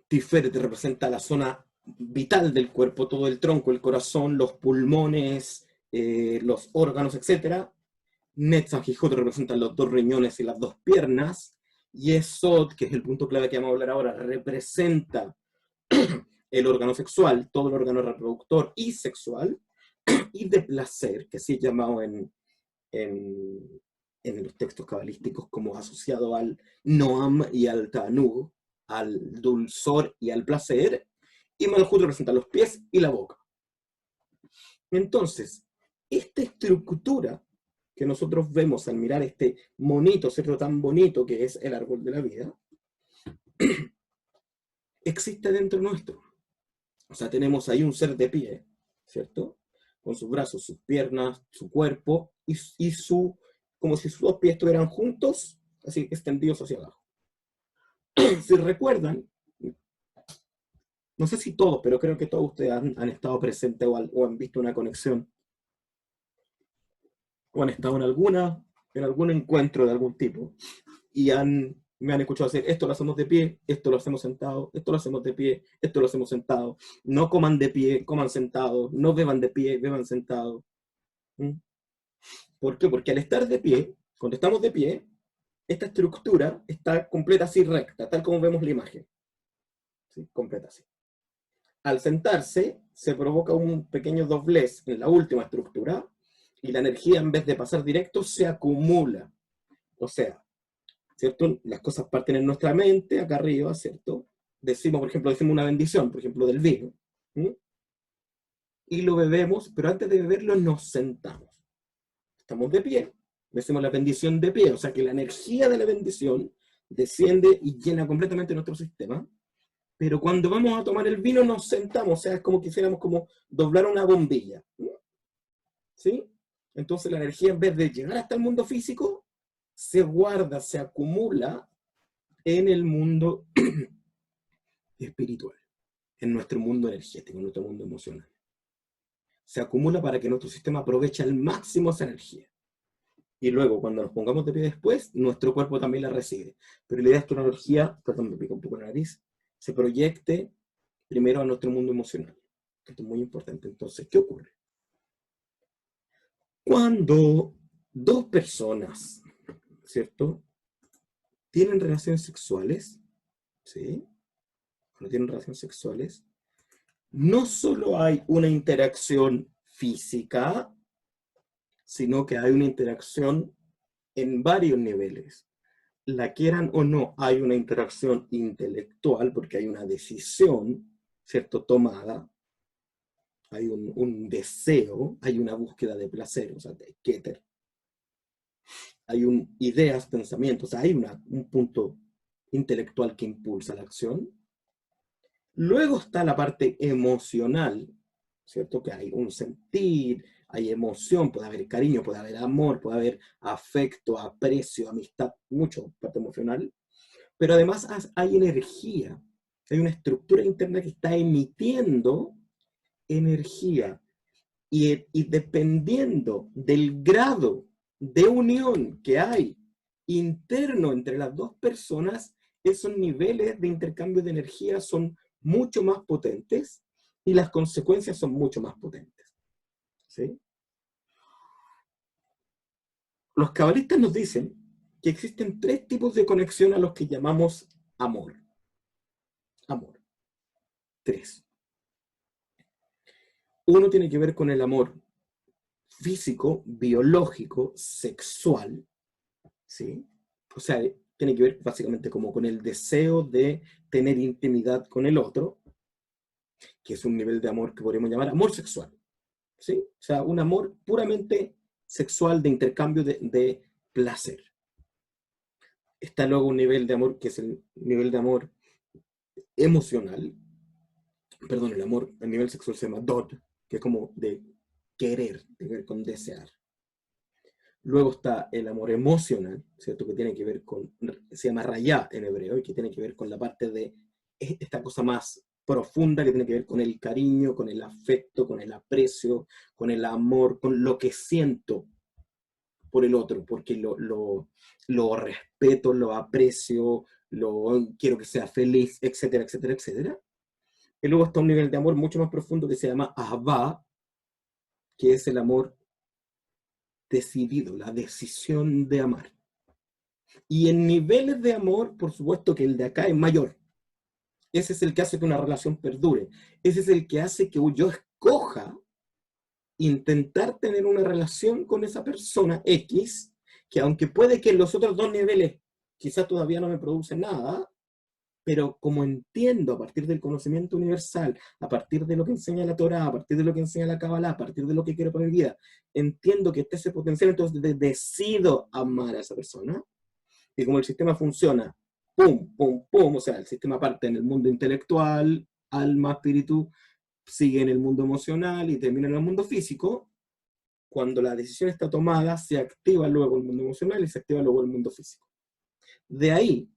Tiferet representa la zona vital del cuerpo, todo el tronco, el corazón, los pulmones, los órganos, etc. Netzach y Jod representan los 2 riñones y las 2 piernas. Yesod, que es el punto clave que vamos a hablar ahora, representa el órgano sexual, todo el órgano reproductor y sexual, y de placer, que sí es llamado en los textos cabalísticos como asociado al Noam y al Tanug, al dulzor y al placer, y Malhut representa los pies y la boca. Entonces, esta estructura que nosotros vemos al mirar este monito, ¿cierto?, tan bonito que es el árbol de la vida, existe dentro nuestro. O sea, tenemos ahí un ser de pie, ¿cierto? Con sus brazos, sus piernas, su cuerpo, y como si sus 2 pies estuvieran juntos, así extendidos hacia abajo. Si recuerdan, no sé si todos, pero creo que todos ustedes han estado presentes o han visto una conexión, o han estado en algún encuentro de algún tipo, y me han escuchado decir, esto lo hacemos de pie, esto lo hacemos sentado, esto lo hacemos de pie, esto lo hacemos sentado, no coman de pie, coman sentados, no beban de pie, beban sentados. ¿Mm? ¿Por qué? Porque al estar de pie, cuando estamos de pie, esta estructura está completa así recta, tal como vemos la imagen. ¿Sí? Completa así. Al sentarse, se provoca un pequeño doblez en la última estructura, y la energía, en vez de pasar directo, se acumula. O sea, ¿cierto? Las cosas parten en nuestra mente, acá arriba, ¿cierto? Decimos, por ejemplo, una bendición, por ejemplo, del vino, ¿sí? Y lo bebemos, pero antes de beberlo nos sentamos. Estamos de pie, decimos la bendición de pie, o sea que la energía de la bendición desciende y llena completamente nuestro sistema, pero cuando vamos a tomar el vino nos sentamos, o sea, es como quisiéramos como doblar una bombilla, ¿sí? Entonces la energía, en vez de llegar hasta el mundo físico, se guarda, se acumula en el mundo espiritual, en nuestro mundo energético, en nuestro mundo emocional. se acumula para que nuestro sistema aproveche al máximo esa energía. Y luego, cuando nos pongamos de pie después, nuestro cuerpo también la recibe. Pero la idea es que una energía, perdón, me pica un poco la nariz, se proyecte primero a nuestro mundo emocional. Esto es muy importante. Entonces, ¿qué ocurre? Cuando dos personas, ¿cierto?, tienen relaciones sexuales, ¿sí? Cuando tienen relaciones sexuales, no solo hay una interacción física, sino que hay una interacción en varios niveles. La quieran o no, hay una interacción intelectual, porque hay una decisión, ¿cierto?, tomada, hay un deseo, hay una búsqueda de placer, o sea, de Keter. Hay ideas, pensamientos, hay un punto intelectual que impulsa la acción. Luego está la parte emocional, ¿cierto? Que hay un sentir, hay emoción, puede haber cariño, puede haber amor, puede haber afecto, aprecio, amistad, mucho, parte emocional. Pero además hay energía, hay una estructura interna que está emitiendo energía. Y dependiendo del grado de unión que hay interno entre las dos personas, esos niveles de intercambio de energía son mucho más potentes y las consecuencias son mucho más potentes. ¿Sí? Los cabalistas nos dicen que existen tres tipos de conexión a los que llamamos amor. Amor. Tres. Uno tiene que ver con el amor físico, biológico, sexual, ¿sí? O sea, tiene que ver básicamente como con el deseo de tener intimidad con el otro, que es un nivel de amor que podríamos llamar amor sexual, ¿sí? O sea, un amor puramente sexual de intercambio de placer. Está luego un nivel de amor que es el nivel de amor emocional, perdón, el nivel sexual se llama dot, que es como de querer, de ver con desear. Luego está el amor emocional, ¿cierto? Que tiene que ver con, se llama rayá en hebreo, y que tiene que ver con la parte de esta cosa más profunda que tiene que ver con el cariño, con el afecto, con el aprecio, con el amor, con lo que siento por el otro, porque lo respeto, lo aprecio, quiero que sea feliz, etcétera, etcétera, etcétera. Y luego está un nivel de amor mucho más profundo que se llama ahvá, que es el amor decidido, la decisión de amar. Y en niveles de amor, por supuesto que el de acá es mayor. Ese es el que hace que una relación perdure. Ese es el que hace que yo escoja intentar tener una relación con esa persona X, que aunque puede que en los otros dos niveles quizás todavía no me produce nada, pero como entiendo a partir del conocimiento universal, a partir de lo que enseña la Torá, a partir de lo que enseña la Kabbalah, a partir de lo que quiero para mi vida, entiendo que está ese potencial, entonces decido amar a esa persona. Y como el sistema funciona, pum, pum, pum, o sea, el sistema parte en el mundo intelectual, alma, espíritu, sigue en el mundo emocional y termina en el mundo físico. Cuando la decisión está tomada, se activa luego el mundo emocional y se activa luego el mundo físico. De ahí,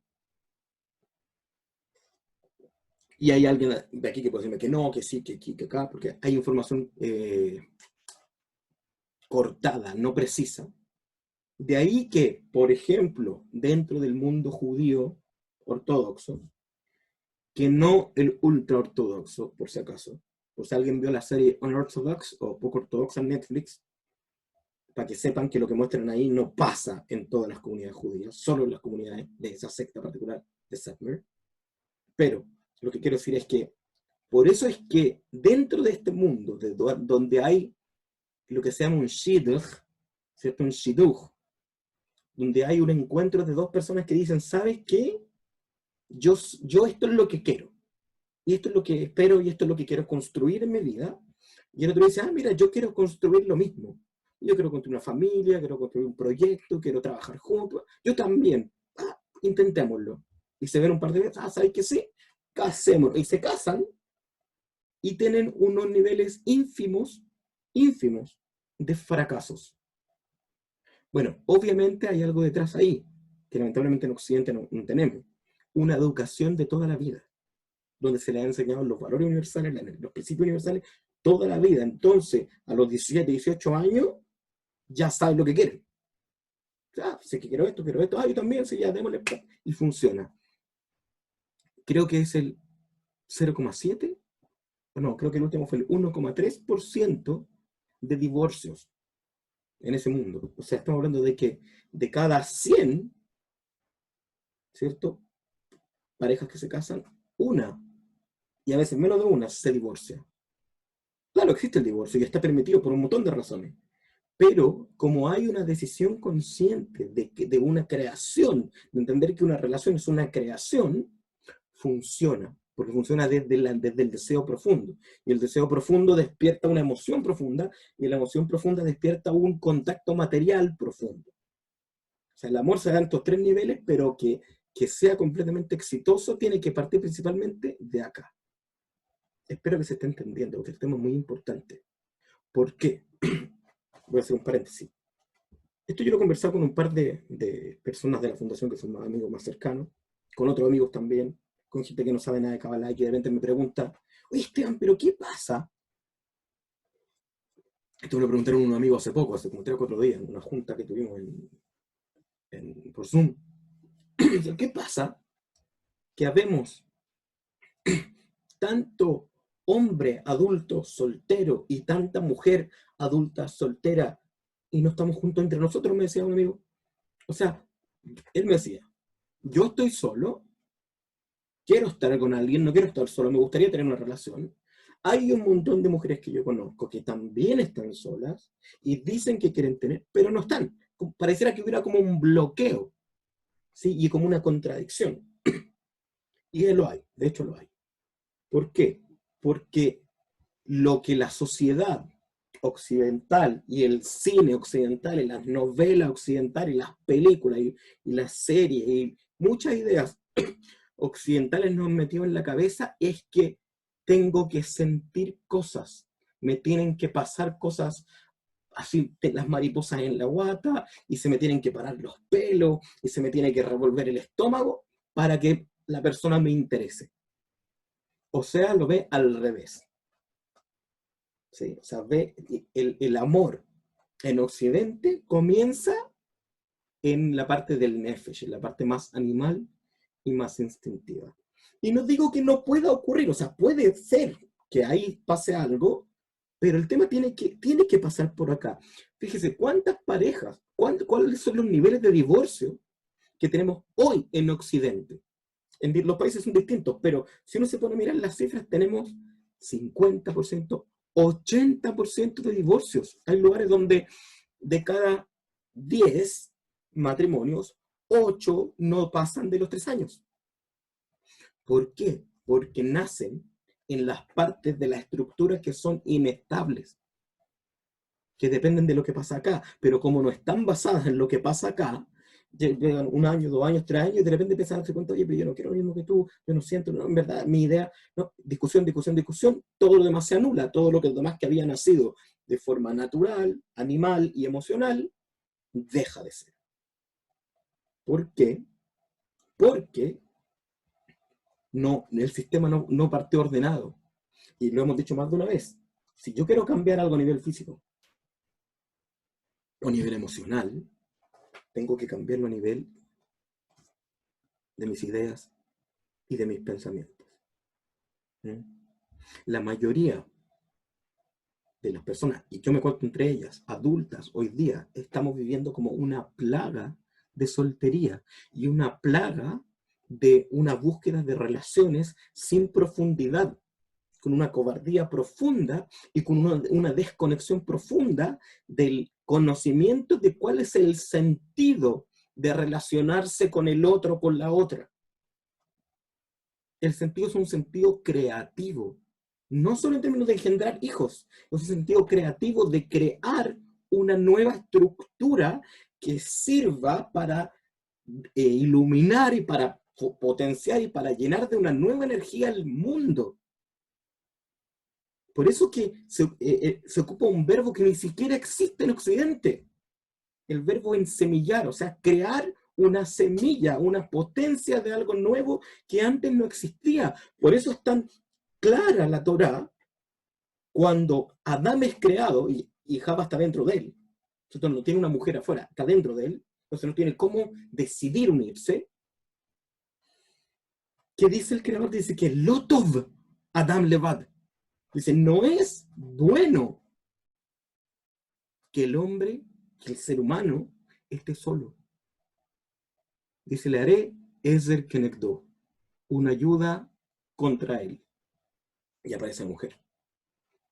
y hay alguien de aquí que puede decirme que no, que sí, que aquí, que acá, porque hay información cortada, no precisa. De ahí que, por ejemplo, dentro del mundo judío ortodoxo, que no el ultra ortodoxo, por si acaso, por si alguien vio la serie Unorthodox o poco ortodoxa en Netflix, para que sepan que lo que muestran ahí no pasa en todas las comunidades judías, solo en las comunidades de esa secta particular de Satmar. Pero lo que quiero decir es que por eso es que dentro de este mundo, donde hay lo que se llama un shidduch, ¿cierto? Un shidduch, donde hay un encuentro de dos personas que dicen, ¿sabes qué? Yo esto es lo que quiero, y esto es lo que espero, y esto es lo que quiero construir en mi vida. Y el otro dice, mira, yo quiero construir lo mismo. Yo quiero construir una familia, quiero construir un proyecto, quiero trabajar juntos. Yo también. Intentémoslo. Y se ven un par de veces, ¿sabes qué? Sí, casémonos. Y se casan y tienen unos niveles ínfimos de fracasos. Bueno, obviamente hay algo detrás ahí, que lamentablemente en Occidente no tenemos. Una educación de toda la vida, donde se le han enseñado los valores universales, los principios universales, toda la vida. Entonces, a los 17, 18 años, ya saben lo que quieren. Ah, sé que quiero esto, ah, yo también, sí, ya démosle, y funciona. Creo que es el 0,7, no, creo que el último fue el 1,3% de divorcios en ese mundo. O sea, estamos hablando de que de cada 100, ¿cierto?, parejas que se casan, una, y a veces menos de una, se divorcia. Claro, existe el divorcio y está permitido por un montón de razones. Pero como hay una decisión consciente de una creación, de entender que una relación es una creación, funciona, porque funciona desde el deseo profundo. Y el deseo profundo despierta una emoción profunda, y la emoción profunda despierta un contacto material profundo. O sea, el amor se da en estos 3 niveles, pero que sea completamente exitoso tiene que partir principalmente de acá. Espero que se esté entendiendo, porque el tema es muy importante. ¿Por qué? Voy a hacer un paréntesis. Esto yo lo he conversado con un par de personas de la fundación que son más amigos más cercanos, con otros amigos también, con gente que no sabe nada de Kabbalah y que de repente me pregunta, oye Esteban, ¿pero qué pasa? Esto me lo preguntaron unos amigos hace poco, hace como 3 o 4 días, en una junta que tuvimos por Zoom. ¿Qué pasa? Que habemos tanto hombre adulto soltero y tanta mujer adulta soltera y no estamos juntos entre nosotros, me decía un amigo. O sea, él me decía, yo estoy solo, quiero estar con alguien, no quiero estar solo, me gustaría tener una relación. Hay un montón de mujeres que yo conozco que también están solas y dicen que quieren tener, pero no están. Pareciera que hubiera como un bloqueo, ¿sí? Y como una contradicción. Y lo hay, de hecho lo hay. ¿Por qué? Porque lo que la sociedad occidental y el cine occidental y las novelas occidentales y las películas y las series y muchas ideas occidentales nos han metido en la cabeza es que tengo que sentir cosas, me tienen que pasar cosas así, las mariposas en la guata, y se me tienen que parar los pelos, y se me tiene que revolver el estómago para que la persona me interese. O sea, lo ve al revés. ¿Sí? O sea, ve el amor en Occidente comienza en la parte del nefesh, en la parte más animal y más instintiva. Y no digo que no pueda ocurrir, o sea, puede ser que ahí pase algo, pero el tema tiene que pasar por acá. Fíjese, ¿cuántas parejas, cuáles son los niveles de divorcio que tenemos hoy en Occidente? Los países son distintos, pero si uno se pone a mirar las cifras, tenemos 50%, 80% de divorcios. Hay lugares donde de cada 10 matrimonios, 8 no pasan de los 3 años. ¿Por qué? Porque nacen en las partes de la estructura que son inestables, que dependen de lo que pasa acá, pero como no están basadas en lo que pasa acá, llegan 1 año, 2 años, 3 años, y de repente empiezan a darse cuenta, oye, pero yo no quiero lo mismo que tú, yo no siento, no, en verdad, mi idea, no, discusión, todo lo demás se anula, todo lo demás que había nacido de forma natural, animal y emocional, deja de ser. ¿Por qué? Porque el sistema no partió ordenado. Y lo hemos dicho más de una vez. Si yo quiero cambiar algo a nivel físico o a nivel emocional, tengo que cambiarlo a nivel de mis ideas y de mis pensamientos. La mayoría de las personas, y yo me cuento entre ellas, adultas hoy día, estamos viviendo como una plaga de soltería y una plaga de una búsqueda de relaciones sin profundidad, con una cobardía profunda y con una desconexión profunda del conocimiento de cuál es el sentido de relacionarse con el otro, con la otra. El sentido es un sentido creativo, no solo en términos de engendrar hijos, es un sentido creativo de crear una nueva estructura que sirva para iluminar y para potenciar y para llenar de una nueva energía el mundo. Por eso que se ocupa un verbo que ni siquiera existe en Occidente. El verbo ensemillar, o sea, crear una semilla, una potencia de algo nuevo que antes no existía. Por eso es tan clara la Torá Cuando Adán es creado, y Java está dentro de él, ¿cierto? No tiene una mujer afuera, está dentro de él, entonces no tiene cómo decidir unirse. ¿Qué dice el creador? Dice que Lotov Adam Levad. Dice, no es bueno que el hombre, que el ser humano, esté solo. Dice, le haré Ezer Kenegdo, una ayuda contra él. Y aparece la mujer.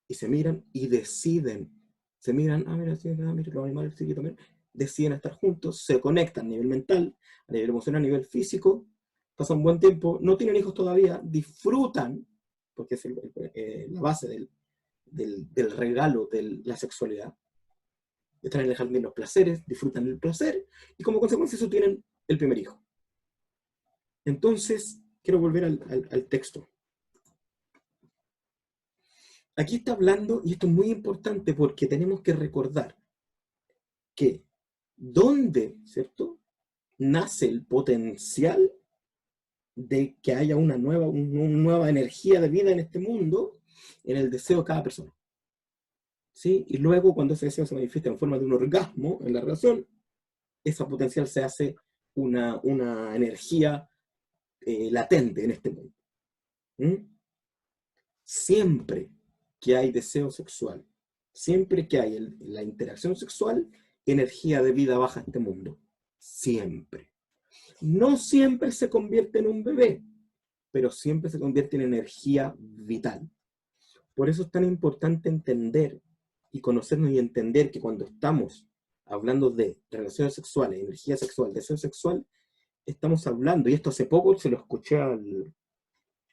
Y se miran y deciden. Se miran, mira, los animales también. Deciden estar juntos, se conectan a nivel mental, a nivel emocional, a nivel físico, pasan un buen tiempo, no tienen hijos todavía, disfrutan, porque es la base del regalo de la sexualidad. Están en el jardín de los placeres, disfrutan el placer, y como consecuencia eso tienen el primer hijo. Entonces, quiero volver al texto. Aquí está hablando, y esto es muy importante porque tenemos que recordar que ¿dónde, cierto?, nace el potencial de que haya una nueva energía de vida en este mundo, en el deseo de cada persona. ¿Sí? Y luego, cuando ese deseo se manifiesta en forma de un orgasmo en la relación, esa potencial se hace una energía latente en este mundo. Siempre que hay deseo sexual, siempre que hay la interacción sexual, energía de vida baja en este mundo. Siempre. No siempre se convierte en un bebé, pero siempre se convierte en energía vital. Por eso es tan importante entender y conocernos y entender que cuando estamos hablando de relaciones sexuales, energía sexual, deseo sexual, estamos hablando, y esto hace poco se lo escuché al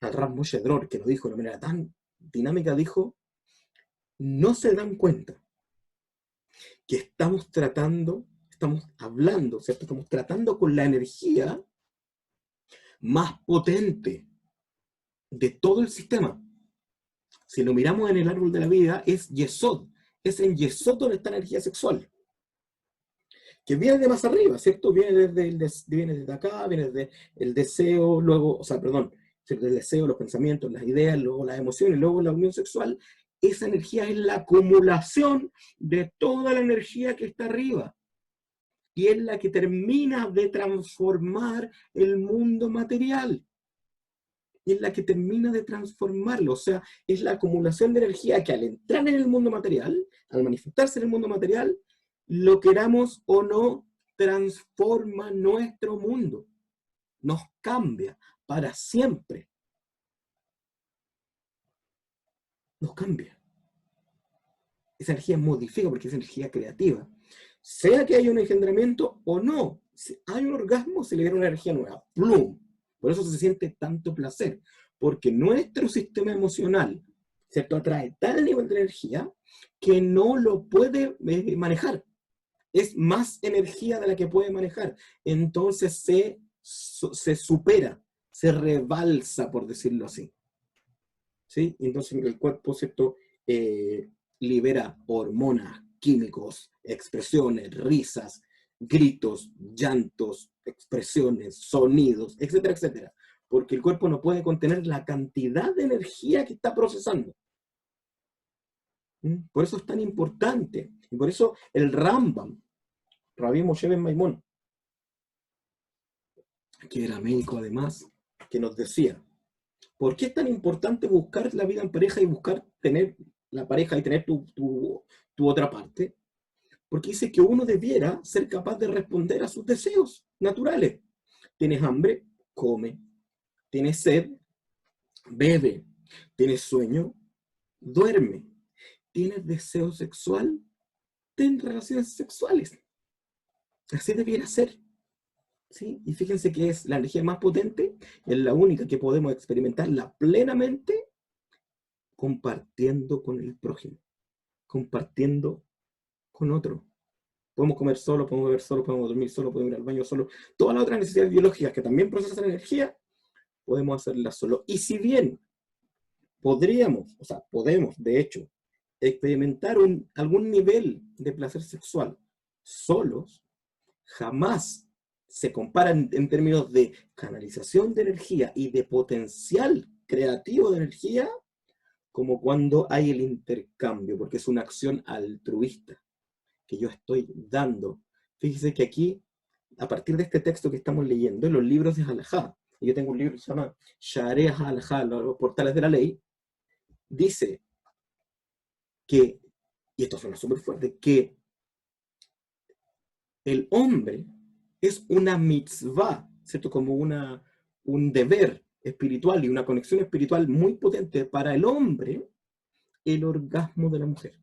Rav Moshe Dror, que lo dijo de una manera tan dinámica, dijo, no se dan cuenta que estamos hablando, ¿cierto? Estamos tratando con la energía más potente de todo el sistema. Si lo miramos en el árbol de la vida, es Yesod. Es en Yesod donde está la energía sexual. Que viene de más arriba, ¿cierto? Viene desde acá, viene desde el deseo, luego, el deseo, los pensamientos, las ideas, luego las emociones, luego la unión sexual. Esa energía es la acumulación de toda la energía que está arriba. Y es la que termina de transformar el mundo material. Y es la que termina de transformarlo. O sea, es la acumulación de energía que al entrar en el mundo material, al manifestarse en el mundo material, lo queramos o no, transforma nuestro mundo. Nos cambia para siempre. Nos cambia. Esa energía modifica porque es energía creativa. Sea que haya un engendramiento o no, si hay un orgasmo, se libera una energía nueva. ¡Plum! Por eso se siente tanto placer. Porque nuestro sistema emocional, ¿cierto?, atrae tal nivel de energía que no lo puede manejar. Es más energía de la que puede manejar. Entonces se supera, se rebalsa, por decirlo así. ¿Sí? Entonces el cuerpo, ¿cierto?, libera hormonas, químicos, expresiones, risas, gritos, llantos, expresiones, sonidos, etcétera, etcétera. Porque el cuerpo no puede contener la cantidad de energía que está procesando. Por eso es tan importante. Y por eso el Rambam, Rabbi Moshe ben Maimón, que era médico además, que nos decía, ¿por qué es tan importante buscar la vida en pareja y buscar tener la pareja y tener tu otra parte? Porque dice que uno debiera ser capaz de responder a sus deseos naturales. ¿Tienes hambre? Come. ¿Tienes sed? Bebe. ¿Tienes sueño? Duerme. ¿Tienes deseo sexual? Ten relaciones sexuales. Así debiera ser. ¿Sí? Y fíjense que es la energía más potente, es la única que podemos experimentarla plenamente compartiendo con el prójimo, compartiendo con otro. Podemos comer solo, podemos beber solo, podemos dormir solo, podemos ir al baño solo. Todas las otras necesidades biológicas que también procesan energía, podemos hacerlas solo. Y si bien podemos, de hecho, experimentar algún nivel de placer sexual solos, jamás se comparan en términos de canalización de energía y de potencial creativo de energía como cuando hay el intercambio, porque es una acción altruista que yo estoy dando. Fíjese que aquí, a partir de este texto que estamos leyendo, en los libros de Halajá, y yo tengo un libro que se llama Shaarei Halajá, los portales de la ley, dice que, y esto suena súper fuerte, que el hombre es una mitzvah, ¿cierto? Como un deber espiritual y una conexión espiritual muy potente para el hombre, el orgasmo de la mujer.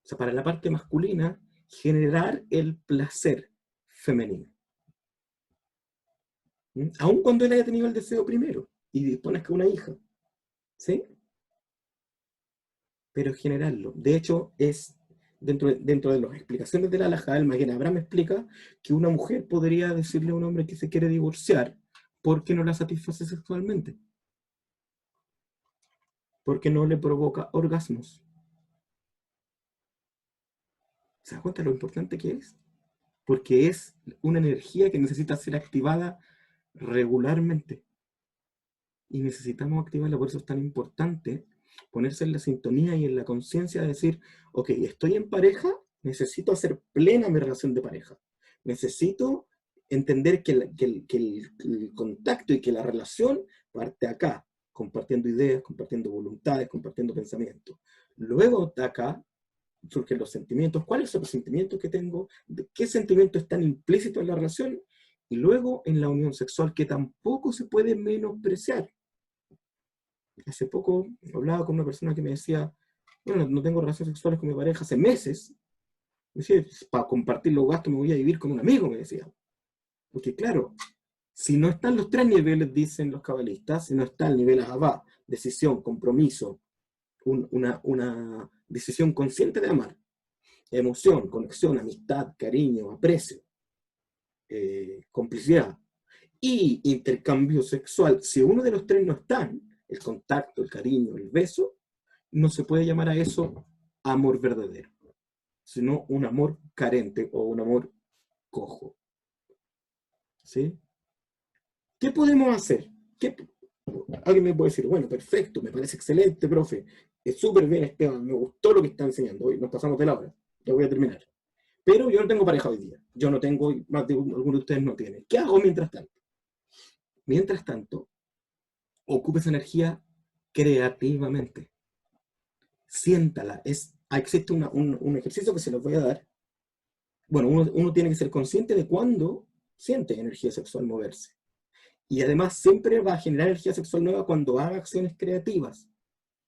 O sea, para la parte masculina, generar el placer femenino. ¿Mm? Aun cuando él haya tenido el deseo primero y dispones que una hija. ¿Sí? Pero generarlo. De hecho, es dentro de las explicaciones de la halajá, el Magen Abraham explica que una mujer podría decirle a un hombre que se quiere divorciar porque no la satisface sexualmente, porque no le provoca orgasmos. ¿Se da cuenta de lo importante que es? Porque es una energía que necesita ser activada regularmente. Y necesitamos activarla, por eso es tan importante ponerse en la sintonía y en la conciencia de decir, ok, estoy en pareja, necesito hacer plena mi relación de pareja. Necesito entender que el contacto y que la relación parte acá, compartiendo ideas, compartiendo voluntades, compartiendo pensamientos. Luego de acá surgen los sentimientos, cuáles son los sentimientos que tengo, de qué sentimientos están implícitos en la relación, y luego en la unión sexual, que tampoco se puede menospreciar. Hace poco hablaba con una persona que me decía, bueno, no tengo relaciones sexuales con mi pareja hace meses. Me decía, para compartir los gastos me voy a vivir con un amigo, me decía. Porque claro, si no están los tres niveles, dicen los cabalistas, si no está el nivel Ahabá, decisión, compromiso, una decisión consciente de amar, emoción, conexión, amistad, cariño, aprecio, complicidad y intercambio sexual, si uno de los tres no están, el contacto, el cariño, el beso, no se puede llamar a eso amor verdadero, sino un amor carente o un amor cojo. ¿Sí? ¿Qué podemos hacer? Alguien me puede decir, bueno, perfecto, me parece excelente, profe, es súper bien, Esteban, me gustó lo que está enseñando, hoy nos pasamos de la hora, ya voy a terminar. Pero yo no tengo pareja hoy día, yo no tengo, más de algunos de ustedes no tienen. ¿Qué hago mientras tanto? Mientras tanto, ocupe esa energía creativamente. Siéntala. Existe un ejercicio que se los voy a dar. Bueno, uno tiene que ser consciente de cuándo siente energía sexual moverse. Y además siempre va a generar energía sexual nueva cuando haga acciones creativas.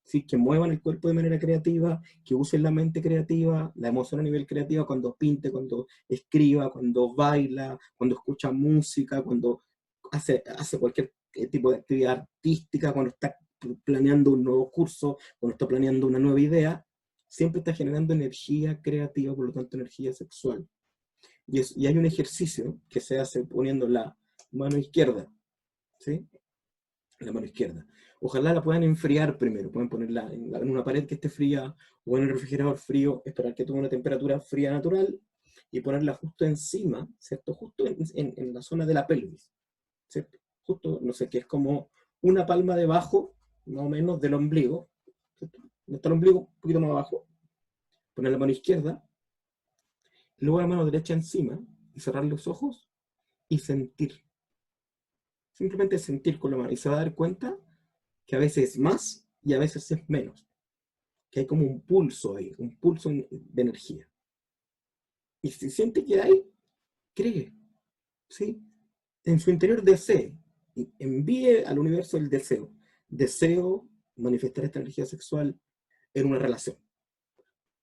¿Sí? Que muevan el cuerpo de manera creativa, que usen la mente creativa, la emoción a nivel creativa, cuando pinte, cuando escriba, cuando baila, cuando escucha música, cuando hace cualquier tipo de actividad artística, cuando está planeando un nuevo curso, cuando está planeando una nueva idea, siempre está generando energía creativa, por lo tanto energía sexual. Y hay un ejercicio que se hace poniendo la mano izquierda, ¿sí? La mano izquierda. Ojalá la puedan enfriar primero, pueden ponerla en una pared que esté fría o en el refrigerador frío, esperar que tome una temperatura fría natural y ponerla justo encima, ¿cierto? Justo en la zona de la pelvis, ¿cierto? Justo, no sé, que es como una palma debajo, más o menos, del ombligo, ¿cierto? Donde está el ombligo, un poquito más abajo, poner la mano izquierda, luego la mano derecha encima y cerrar los ojos y sentir. Simplemente sentir con la mano y se va a dar cuenta que a veces es más y a veces es menos. Que hay como un pulso ahí, un pulso de energía. Y si siente que hay, cree, ¿sí? En su interior desee, y envíe al universo el deseo. Deseo manifestar esta energía sexual en una relación.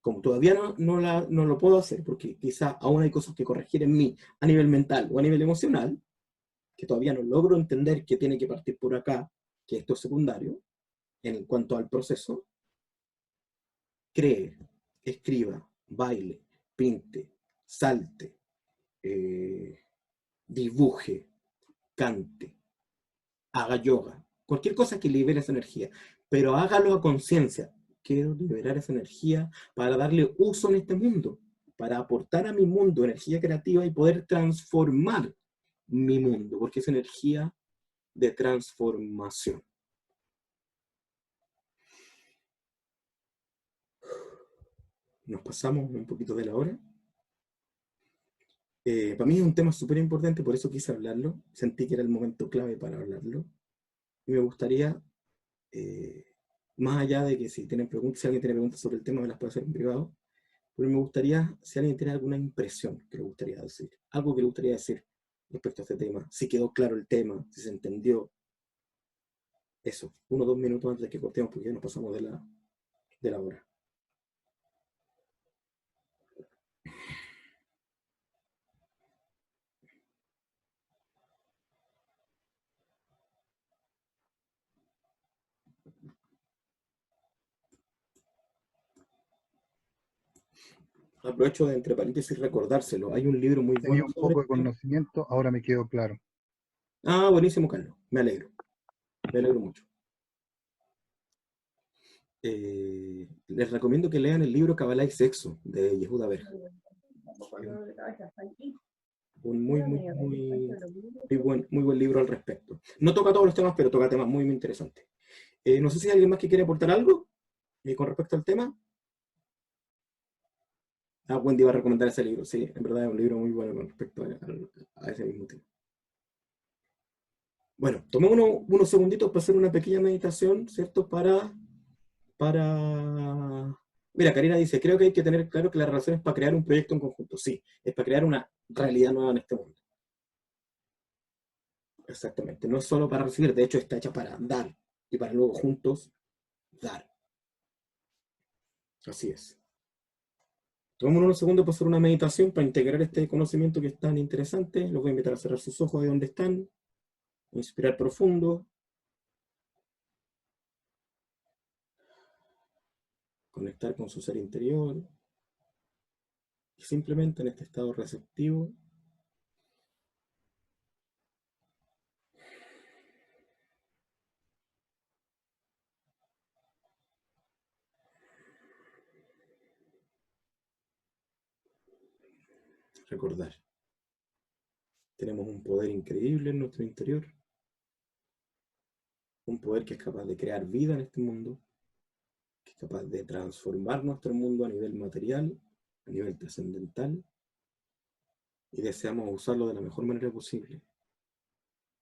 Como todavía no lo puedo hacer, porque quizá aún hay cosas que corregir en mí a nivel mental o a nivel emocional, que todavía no logro entender que tiene que partir por acá, que esto es secundario, en cuanto al proceso, cree, escriba, baile, pinte, salte, dibuje, cante, haga yoga, cualquier cosa que libere esa energía, pero hágalo a conciencia. Quiero liberar esa energía para darle uso en este mundo, para aportar a mi mundo energía creativa y poder transformar mi mundo, porque es energía de transformación. nos pasamos un poquito de la hora. Para mí es un tema súper importante, por eso quise hablarlo. Sentí que era el momento clave para hablarlo. Y me gustaría, eh, más allá de que si tienen preguntas, si alguien tiene preguntas sobre el tema, me las puede hacer en privado. Pero me gustaría, si alguien tiene alguna impresión que le gustaría decir, algo que le gustaría decir respecto a este tema, si quedó claro el tema, si se entendió, eso, 1 o 2 minutos antes de que cortemos, porque ya nos pasamos de la hora. Aprovecho de, entre paréntesis, recordárselo. Hay un libro muy Tenía bueno un sobre poco de esto. conocimiento, ahora me quedó claro. Ah, buenísimo, Carlos. Me alegro. Me alegro mucho. Les recomiendo que lean el libro Kabbalah y Sexo de Yehuda Berja. Un muy buen libro al respecto. No toca todos los temas, pero toca temas muy interesantes. No sé si hay alguien más que quiere aportar algo con respecto al tema. Ah, Wendy va a recomendar ese libro. Sí, en verdad es un libro muy bueno con respecto a ese mismo tema. Bueno, tomemos unos segunditos para hacer una pequeña meditación, ¿cierto? Para... Mira, Karina dice, creo que hay que tener claro que la relación es para crear un proyecto en conjunto. Sí, es para crear una realidad nueva en este mundo. Exactamente. No es solo para recibir, de hecho está hecha para dar y para luego juntos dar. Así es. Tomemos unos segundos para hacer una meditación, para integrar este conocimiento que es tan interesante. Los voy a invitar a cerrar sus ojos de donde están. Inspirar profundo. Conectar con su ser interior. Y simplemente en este estado receptivo, recordar. Tenemos un poder increíble en nuestro interior. Un poder que es capaz de crear vida en este mundo. Que es capaz de transformar nuestro mundo a nivel material, a nivel trascendental. Y deseamos usarlo de la mejor manera posible.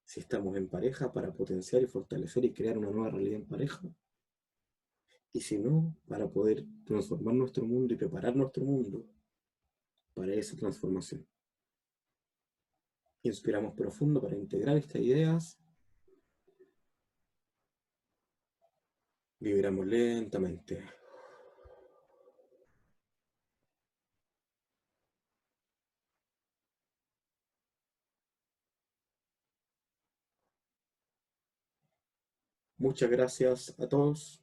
Si estamos en pareja, para potenciar y fortalecer y crear una nueva realidad en pareja. Y si no, para poder transformar nuestro mundo y preparar nuestro mundo para esa transformación. Inspiramos profundo para integrar estas ideas. Vibramos lentamente. Muchas gracias a todos.